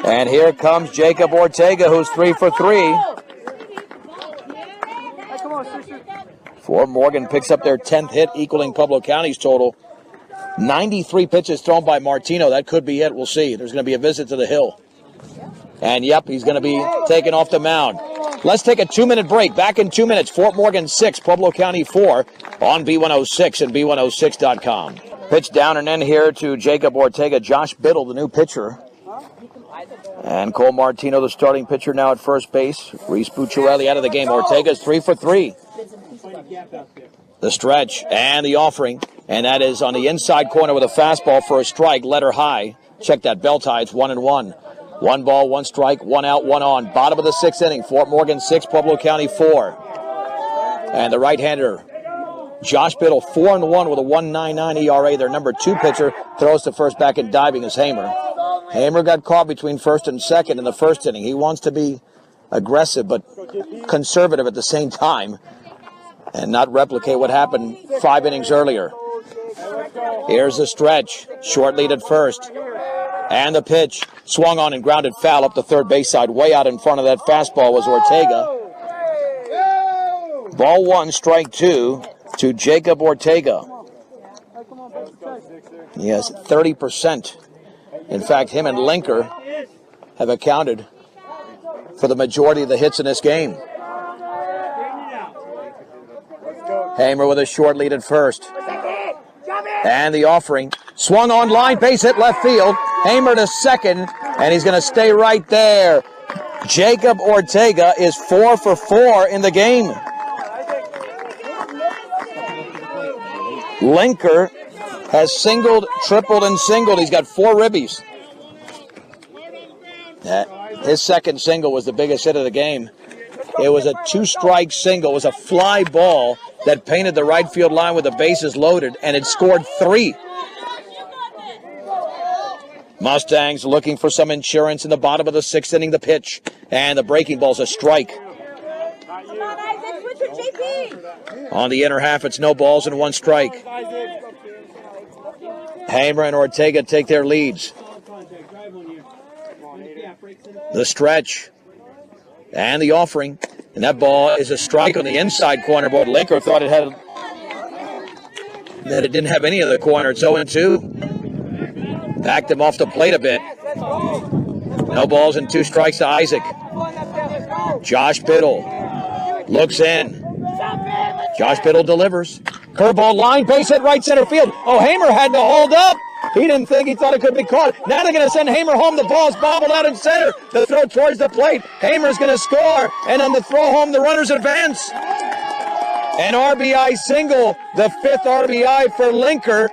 And here comes Jacob Ortega, who's 3 for 3. Fort Morgan picks up their 10th hit, equaling Pueblo County's total. 93 pitches thrown by Martino. That could be it. We'll see. There's going to be a visit to the hill. And, yep, he's going to be taken off the mound. Let's take a 2-minute break. Back in 2 minutes. Fort Morgan 6, Pueblo County 4 on B106 and B106.com. Pitch down and in here to Jacob Ortega. Josh Biddle, the new pitcher. And Cole Martino, the starting pitcher, now at first base. Reese Bucciarelli out of the game. Ortega's 3 for 3. The stretch and the offering. And that is on the inside corner with a fastball for a strike. Letter high. Check that belt high. It's 1-1. 1 ball, 1 strike, 1 out, 1 on. Bottom of the 6th inning. Fort Morgan 6, Pueblo County 4. And the right-hander, Josh Biddle, 4-1 with a 1.99 ERA. Their number 2 pitcher throws to first, back and diving is Hamer. Hamer got caught between first and second in the 1st inning. He wants to be aggressive but conservative at the same time and not replicate what happened 5 innings earlier. Here's the stretch. Short lead at first. And the pitch. Swung on and grounded foul up the third base side. Way out in front of that fastball was Ortega. Ball 1, strike 2 to Jacob Ortega. He has 30%. In fact, him and Linker have accounted for the majority of the hits in this game. Hamer with a short lead at first. And the offering. Swung on line, base hit left field. Hamer to second, and he's going to stay right there. Jacob Ortega is 4 for 4 in the game. Linker has singled, tripled, and singled. He's got 4 ribbies. His second single was the biggest hit of the game. It was a 2-strike single. It was a fly ball that painted the right field line with the bases loaded, and it scored 3. Mustangs looking for some insurance in the bottom of the 6th inning. The pitch, and the breaking ball's a strike. On the inner half, it's no balls and 1 strike. Hamer and Ortega take their leads. The stretch and the offering, and that ball is a strike on the inside corner. But Linker thought it didn't have any of the corner. It's 0-2. Backed him off the plate a bit. No balls and 2 strikes to Isaac. Josh Biddle looks in. Josh Biddle delivers. Curveball line, base hit right center field. Oh, Hamer had to hold up. He didn't think, he thought it could be caught. Now they're going to send Hamer home. The ball's bobbled out in center. The throw towards the plate. Hamer's going to score. And on the throw home, the runners advance. An RBI single, the 5th RBI for Linker.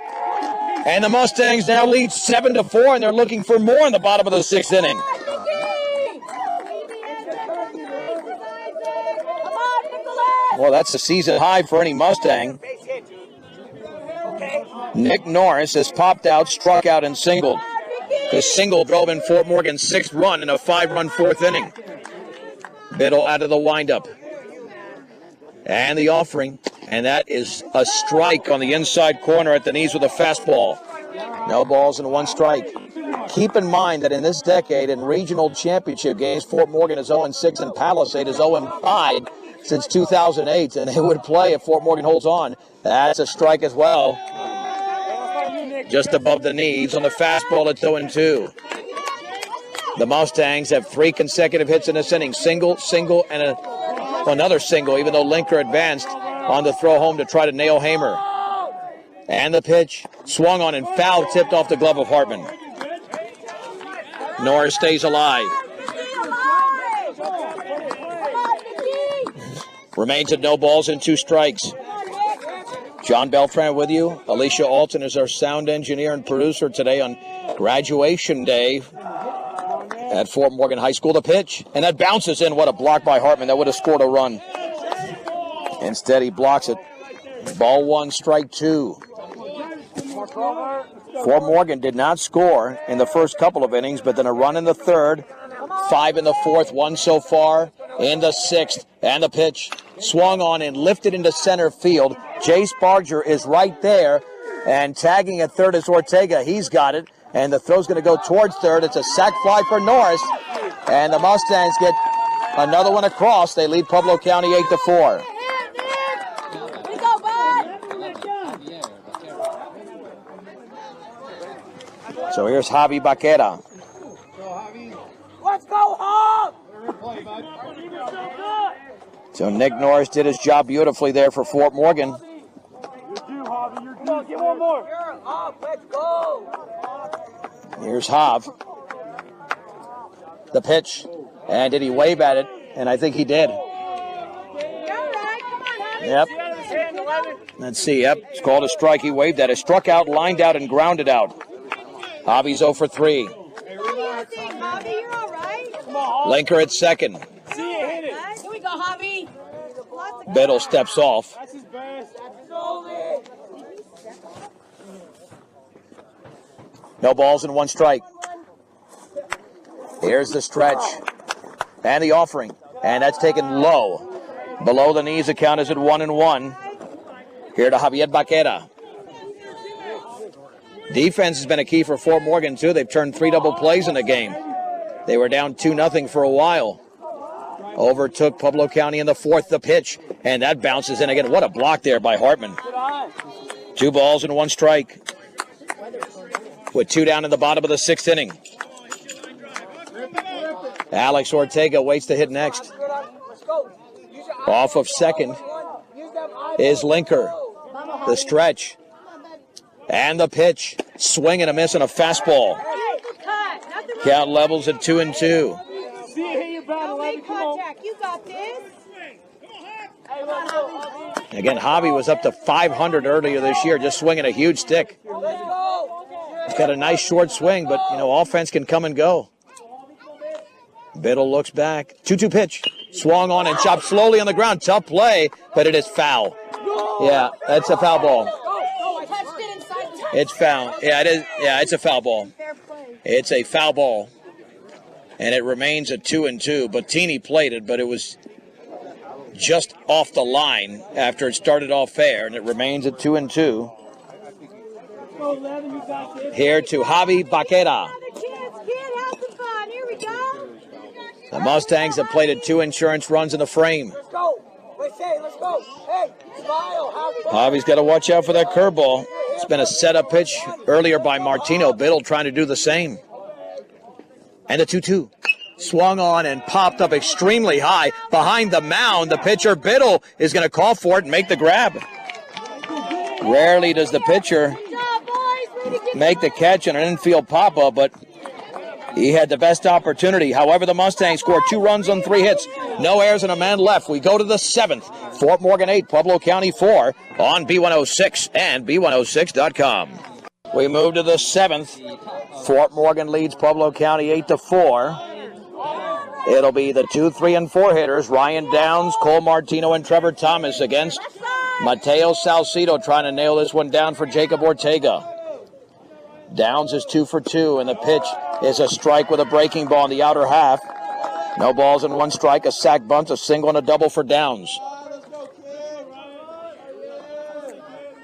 And the Mustangs now lead 7-4, and they're looking for more in the bottom of the 6th inning. Well, that's a season high for any Mustang. Nick Norris has popped out, struck out, and singled. His single drove in Fort Morgan's 6th run in a 5-run 4th inning. Biddle out of the windup. And the offering. And that is a strike on the inside corner at the knees with a fastball. No balls and 1 strike. Keep in mind that in this decade, in regional championship games, Fort Morgan is 0-6 and Palisade is 0-5 since 2008. And they would play if Fort Morgan holds on. That's a strike as well. Just above the knees on the fastball at 0-2. The Mustangs have 3 consecutive hits in this inning. Single, and another single, even though Linker advanced on the throw home to try to nail Hamer. And the pitch swung on and foul, tipped off the glove of Hartman. Norris stays alive. Remains at no balls and 2 strikes. John Beltran with you. Alicia Alton is our sound engineer and producer today on graduation day at Fort Morgan High School. The pitch, and that bounces in. What a block by Hartman. That would have scored a run. Instead, he blocks it. Ball 1, strike 2. Fort Morgan did not score in the first couple of innings, but then a run in the 3rd, 5 in the 4th, 1 so far in the 6th. And the pitch swung on and lifted into center field. Jace Barger is right there, and tagging at 3rd is Ortega. He's got it, and the throw's going to go towards 3rd. It's a sac fly for Norris, and the Mustangs get another one across. They lead Pueblo County 8-4. So here's Javi Baquera. Let's go home! So Nick Norris did his job beautifully there for Fort Morgan. Come on, get one more. Let's go! Here's Hav. The pitch. And did he wave at it? And I think he did. Yep. Let's see. Yep. It's called a strike. He waved at it. Struck out, lined out, and grounded out. Javi's 0 for 3. Linker at 2nd. Here we go, Javi. Biddle steps off. That's his best. No balls and 1 strike. Here's the stretch. And the offering. And that's taken low. Below the knees, the count is at 1-1. Here to Javier Baquera. Defense has been a key for Fort Morgan, too. They've turned 3 double plays in the game. They were down 2-0 for a while. Overtook Pueblo County in the 4th. The pitch. And that bounces in again. What a block there by Hartman. 2 balls and 1 strike. With 2 down in the bottom of the 6th inning. Alex Ortega waits to hit next. Off of 2nd is Linker. The stretch. And the pitch. Swing and a miss on a fastball. Count levels at 2-2. See you hit your battle, Don't Levy. make Come on. contact. You got this. Hey, let's go. Again, Javi was up to 500 earlier this year, just swinging a huge stick. Let's go. He's got a nice short swing, but, offense can come and go. Biddle looks back. 2-2 pitch. Swung on and chopped slowly on the ground. Tough play, but it is foul. Yeah, that's a foul ball. Touched it inside the It's foul. Yeah, it is. Yeah, it's a foul ball. fair play. It's a foul ball. And it remains at 2-2. Bottini played it, but it was just off the line after it started off fair, and it remains at 2-2. Here to Javi Baqueda. Kids, have some fun. Here we go. The Mustangs have plated 2 insurance runs in the frame. Let's go. Let's go. Hey, smile. Have fun. Javi's got to watch out for that curveball. It's been a setup pitch earlier by Martino. Biddle trying to do the same. And the 2-2. Swung on and popped up extremely high. Behind the mound, the pitcher Biddle is going to call for it and make the grab. Rarely does the pitcher Good job, boys. Way to get make the catch on an infield pop-up, but he had the best opportunity. However, the Mustangs scored 2 runs on 3 hits. No errors and a man left. We go to the 7th. Fort Morgan 8, Pueblo County 4 on B106 and B106.com. We move to the 7th. Fort Morgan leads Pueblo County 8-4. It'll be the 2, 3, and 4 hitters. Ryan Downs, Cole Martino, and Trevor Thomas against Mateo Salcido trying to nail this one down for Jacob Ortega. Downs is 2 for 2, and the pitch is a strike with a breaking ball in the outer half. No balls and 1 strike, a sac bunt, a single, and a double for Downs.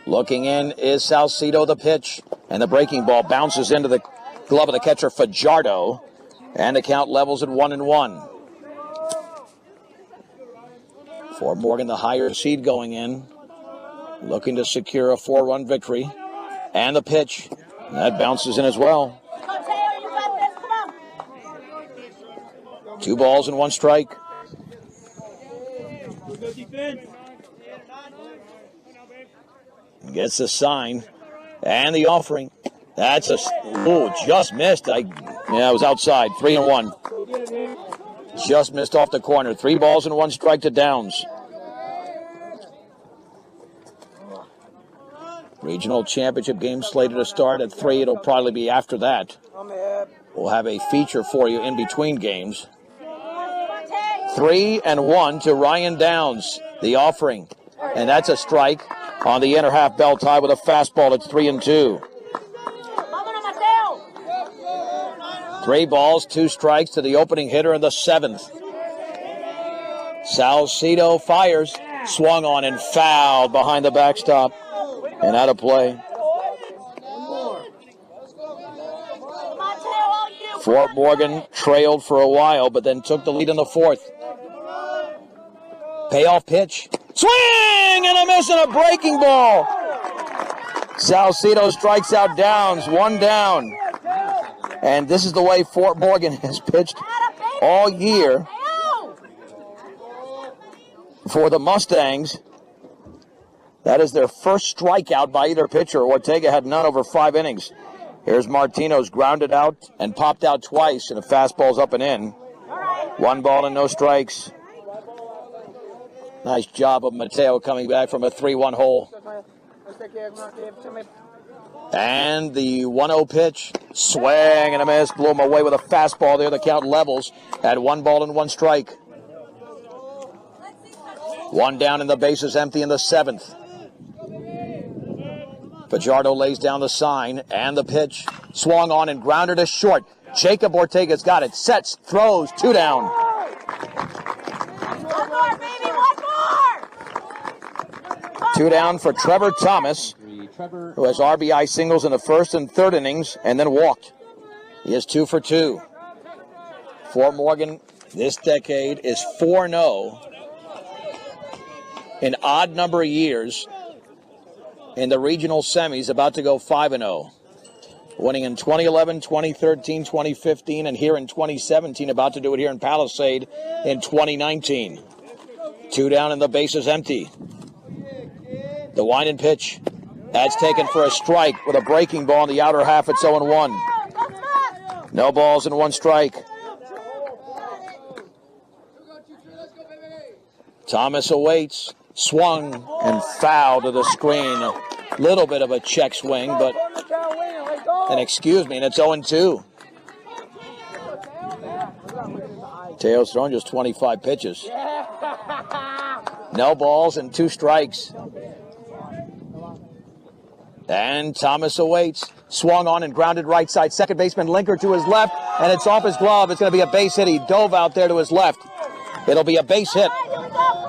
Looking in is Salcido, the pitch, and the breaking ball bounces into the glove of the catcher Fajardo, and the count levels at 1-1. Fort Morgan, the higher seed going in, looking to secure a 4-run victory, and the pitch. That bounces in as well. Mateo, you got this. Come on. 2 balls and 1 strike. Gets the sign and the offering. That's just missed. It was outside. 3-1. Just missed off the corner. 3 balls and 1 strike to Downs. Regional championship game slated to start at 3. It'll probably be after that. We'll have a feature for you in between games. 3-1 to Ryan Downs. The offering. And that's a strike on the inner half bell tie with a fastball at 3-2. 3 balls, 2 strikes to the opening hitter in the 7th. Salcido fires. Swung on and fouled behind the backstop. And out of play. Fort Morgan trailed for a while, but then took the lead in the 4th. Payoff pitch. Swing and a miss and a breaking ball. Salcido strikes out Downs. 1 down. And this is the way Fort Morgan has pitched all year for the Mustangs. That is their first strikeout by either pitcher. Ortega had none over 5 innings. Here's Martino's grounded out and popped out twice, and the fastball's up and in. 1 ball and no strikes. Nice job of Mateo coming back from a 3-1 hole. And the 1-0 pitch. Swing and a miss. Blew him away with a fastball there. The count levels at 1 ball and 1 strike. 1 down and the bases empty in the 7th. Fajardo lays down the sign and the pitch. Swung on and grounded to short. Jacob Ortega's got it. Sets, throws, 2 down. 1 more, baby, 1 more. 2 down for Trevor Thomas, who has RBI singles in the 1st and 3rd innings and then walked. He is 2 for 2. Fort Morgan this decade is 4-0. An odd number of years in the regional semis, about to go 5-0. Winning in 2011, 2013, 2015, and here in 2017, about to do it here in Palisade in 2019. 2 down and the bases empty. The wind and pitch. That's taken for a strike with a breaking ball in the outer half. It's 0-1. No balls and 1 strike. Thomas awaits. Swung and fouled to the screen. A little bit of a check swing, but and excuse me, and it's 0-2. Teo's thrown just 25 pitches. No balls and 2 strikes. And Thomas awaits. Swung on and grounded right side. Second baseman Linker to his left, and it's off his glove. It's going to be a base hit. He dove out there to his left. It'll be a base hit.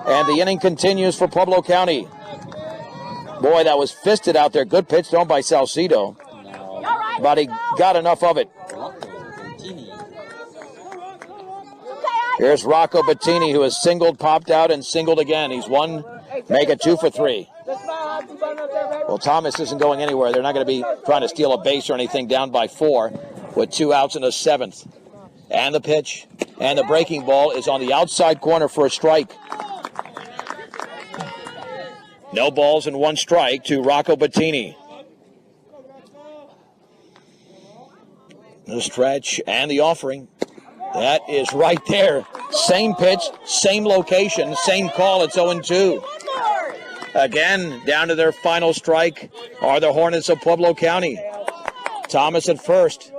And the inning continues for Pueblo County. Boy, that was fisted out there. Good pitch thrown by Salcido. But he got enough of it. Here's Rocco Bettini, who has singled, popped out, and singled again. He's won, make it 2 for 3. Well, Thomas isn't going anywhere. They're not going to be trying to steal a base or anything, down by 4 with 2 outs in the 7th. And the pitch. And the breaking ball is on the outside corner for a strike. No balls and 1 strike to Rocco Bettini. The stretch and the offering. That is right there. Same pitch, same location, same call. It's 0-2. Again, down to their final strike are the Hornets of Pueblo County. Thomas at first.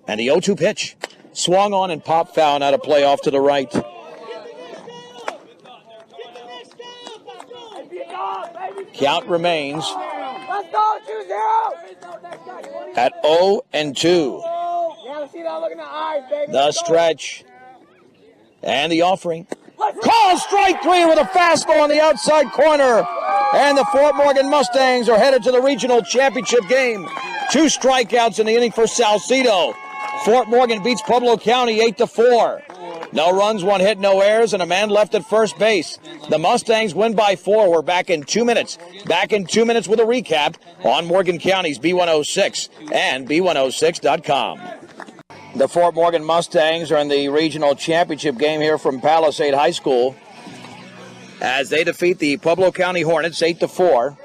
And the 0-2 pitch. Swung on and popped foul out of play off to the right. Count remains at 0-2. The stretch and the offering. Call strike 3 with a fastball on the outside corner. And the Fort Morgan Mustangs are headed to the regional championship game. 2 strikeouts in the inning for Salcido. Fort Morgan beats Pueblo County 8-4. No runs, 1 hit, no errors, and a man left at first base. The Mustangs win by 4. We're back in 2 minutes. Back in 2 minutes with a recap on Morgan County's B106 and B106.com. The Fort Morgan Mustangs are in the regional championship game here from Palisade High School as they defeat the Pueblo County Hornets 8-4.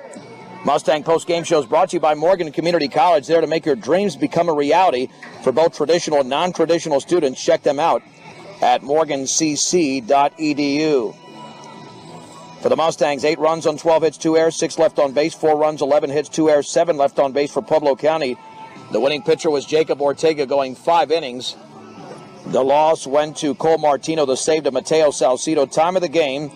Mustang post-game show is brought to you by Morgan Community College, there to make your dreams become a reality for both traditional and non-traditional students. Check them out at morgancc.edu. For the Mustangs, 8 runs on 12 hits, 2 errors, 6 left on base, 4 runs, 11 hits, 2 errors, 7 left on base for Pueblo County. The winning pitcher was Jacob Ortega, going 5 innings. The loss went to Cole Martino, the save to Mateo Salcido. Time of the game,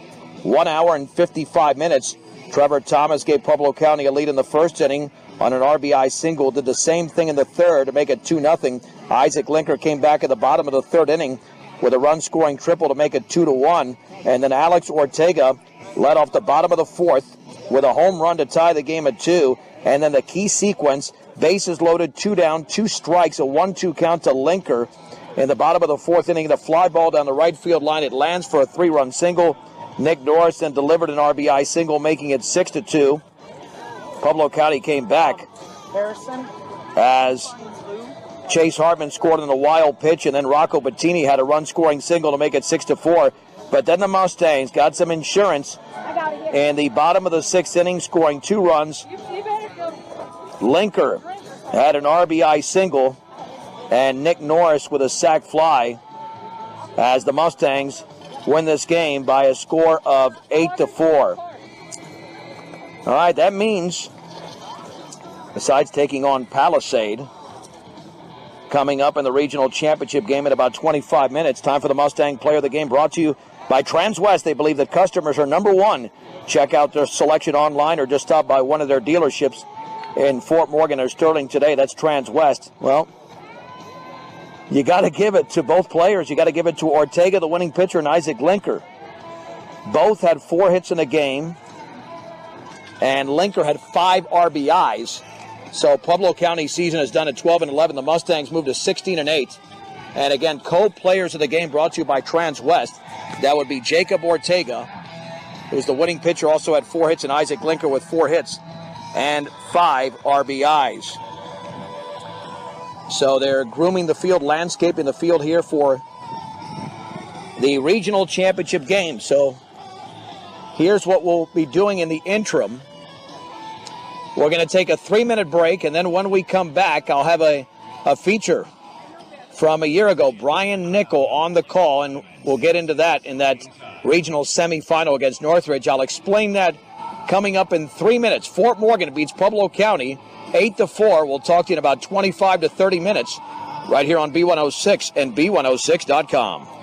1 hour and 55 minutes. Trevor Thomas gave Pueblo County a lead in the first inning on an RBI single. Did the same thing in the third to make it 2-0. Isaac Linker came back at the bottom of the third inning with a run-scoring triple to make it 2-1. And then Alex Ortega led off the bottom of the fourth with a home run to tie the game at 2. And then the key sequence, bases loaded, 2 down, 2 strikes, a 1-2 count to Linker. In the bottom of the fourth inning, the fly ball down the right field line. It lands for a 3-run single. Nick Norris then delivered an RBI single, making it 6-2. Pueblo County came back as Chase Hartman scored on a wild pitch, and then Rocco Bettini had a run-scoring single to make it 6-4. But then the Mustangs got some insurance in the bottom of the 6th inning, scoring 2 runs. Linker had an RBI single, and Nick Norris with a sac fly as the Mustangs win this game by a score of 8-4. All right, that means, besides taking on Palisade, coming up in the regional championship game in about 25 minutes, time for the Mustang Player of the Game, brought to you by Transwest. They believe that customers are number one. Check out their selection online or just stop by one of their dealerships in Fort Morgan or Sterling today. That's Transwest. Well, you got to give it to both players. You got to give it to Ortega, the winning pitcher, and Isaac Linker. Both had 4 hits in the game, and Linker had 5 RBIs. So Pueblo County's season is done at 12-11. The Mustangs moved to 16-8. And again, co-players of the game brought to you by Transwest. That would be Jacob Ortega, who's the winning pitcher, also had 4 hits, and Isaac Linker with 4 hits and 5 RBIs. So they're grooming the field, landscaping the field here for the regional championship game. So here's what we'll be doing in the interim. We're going to take a 3-minute break, and then when we come back, I'll have a feature from a year ago, Brian Nickel on the call, and we'll get into that in that regional semifinal against Northridge. I'll explain that coming up in 3 minutes. Fort Morgan beats Pueblo County 8-4. We'll talk to you in about 25 to 30 minutes right here on B106 and B106.com.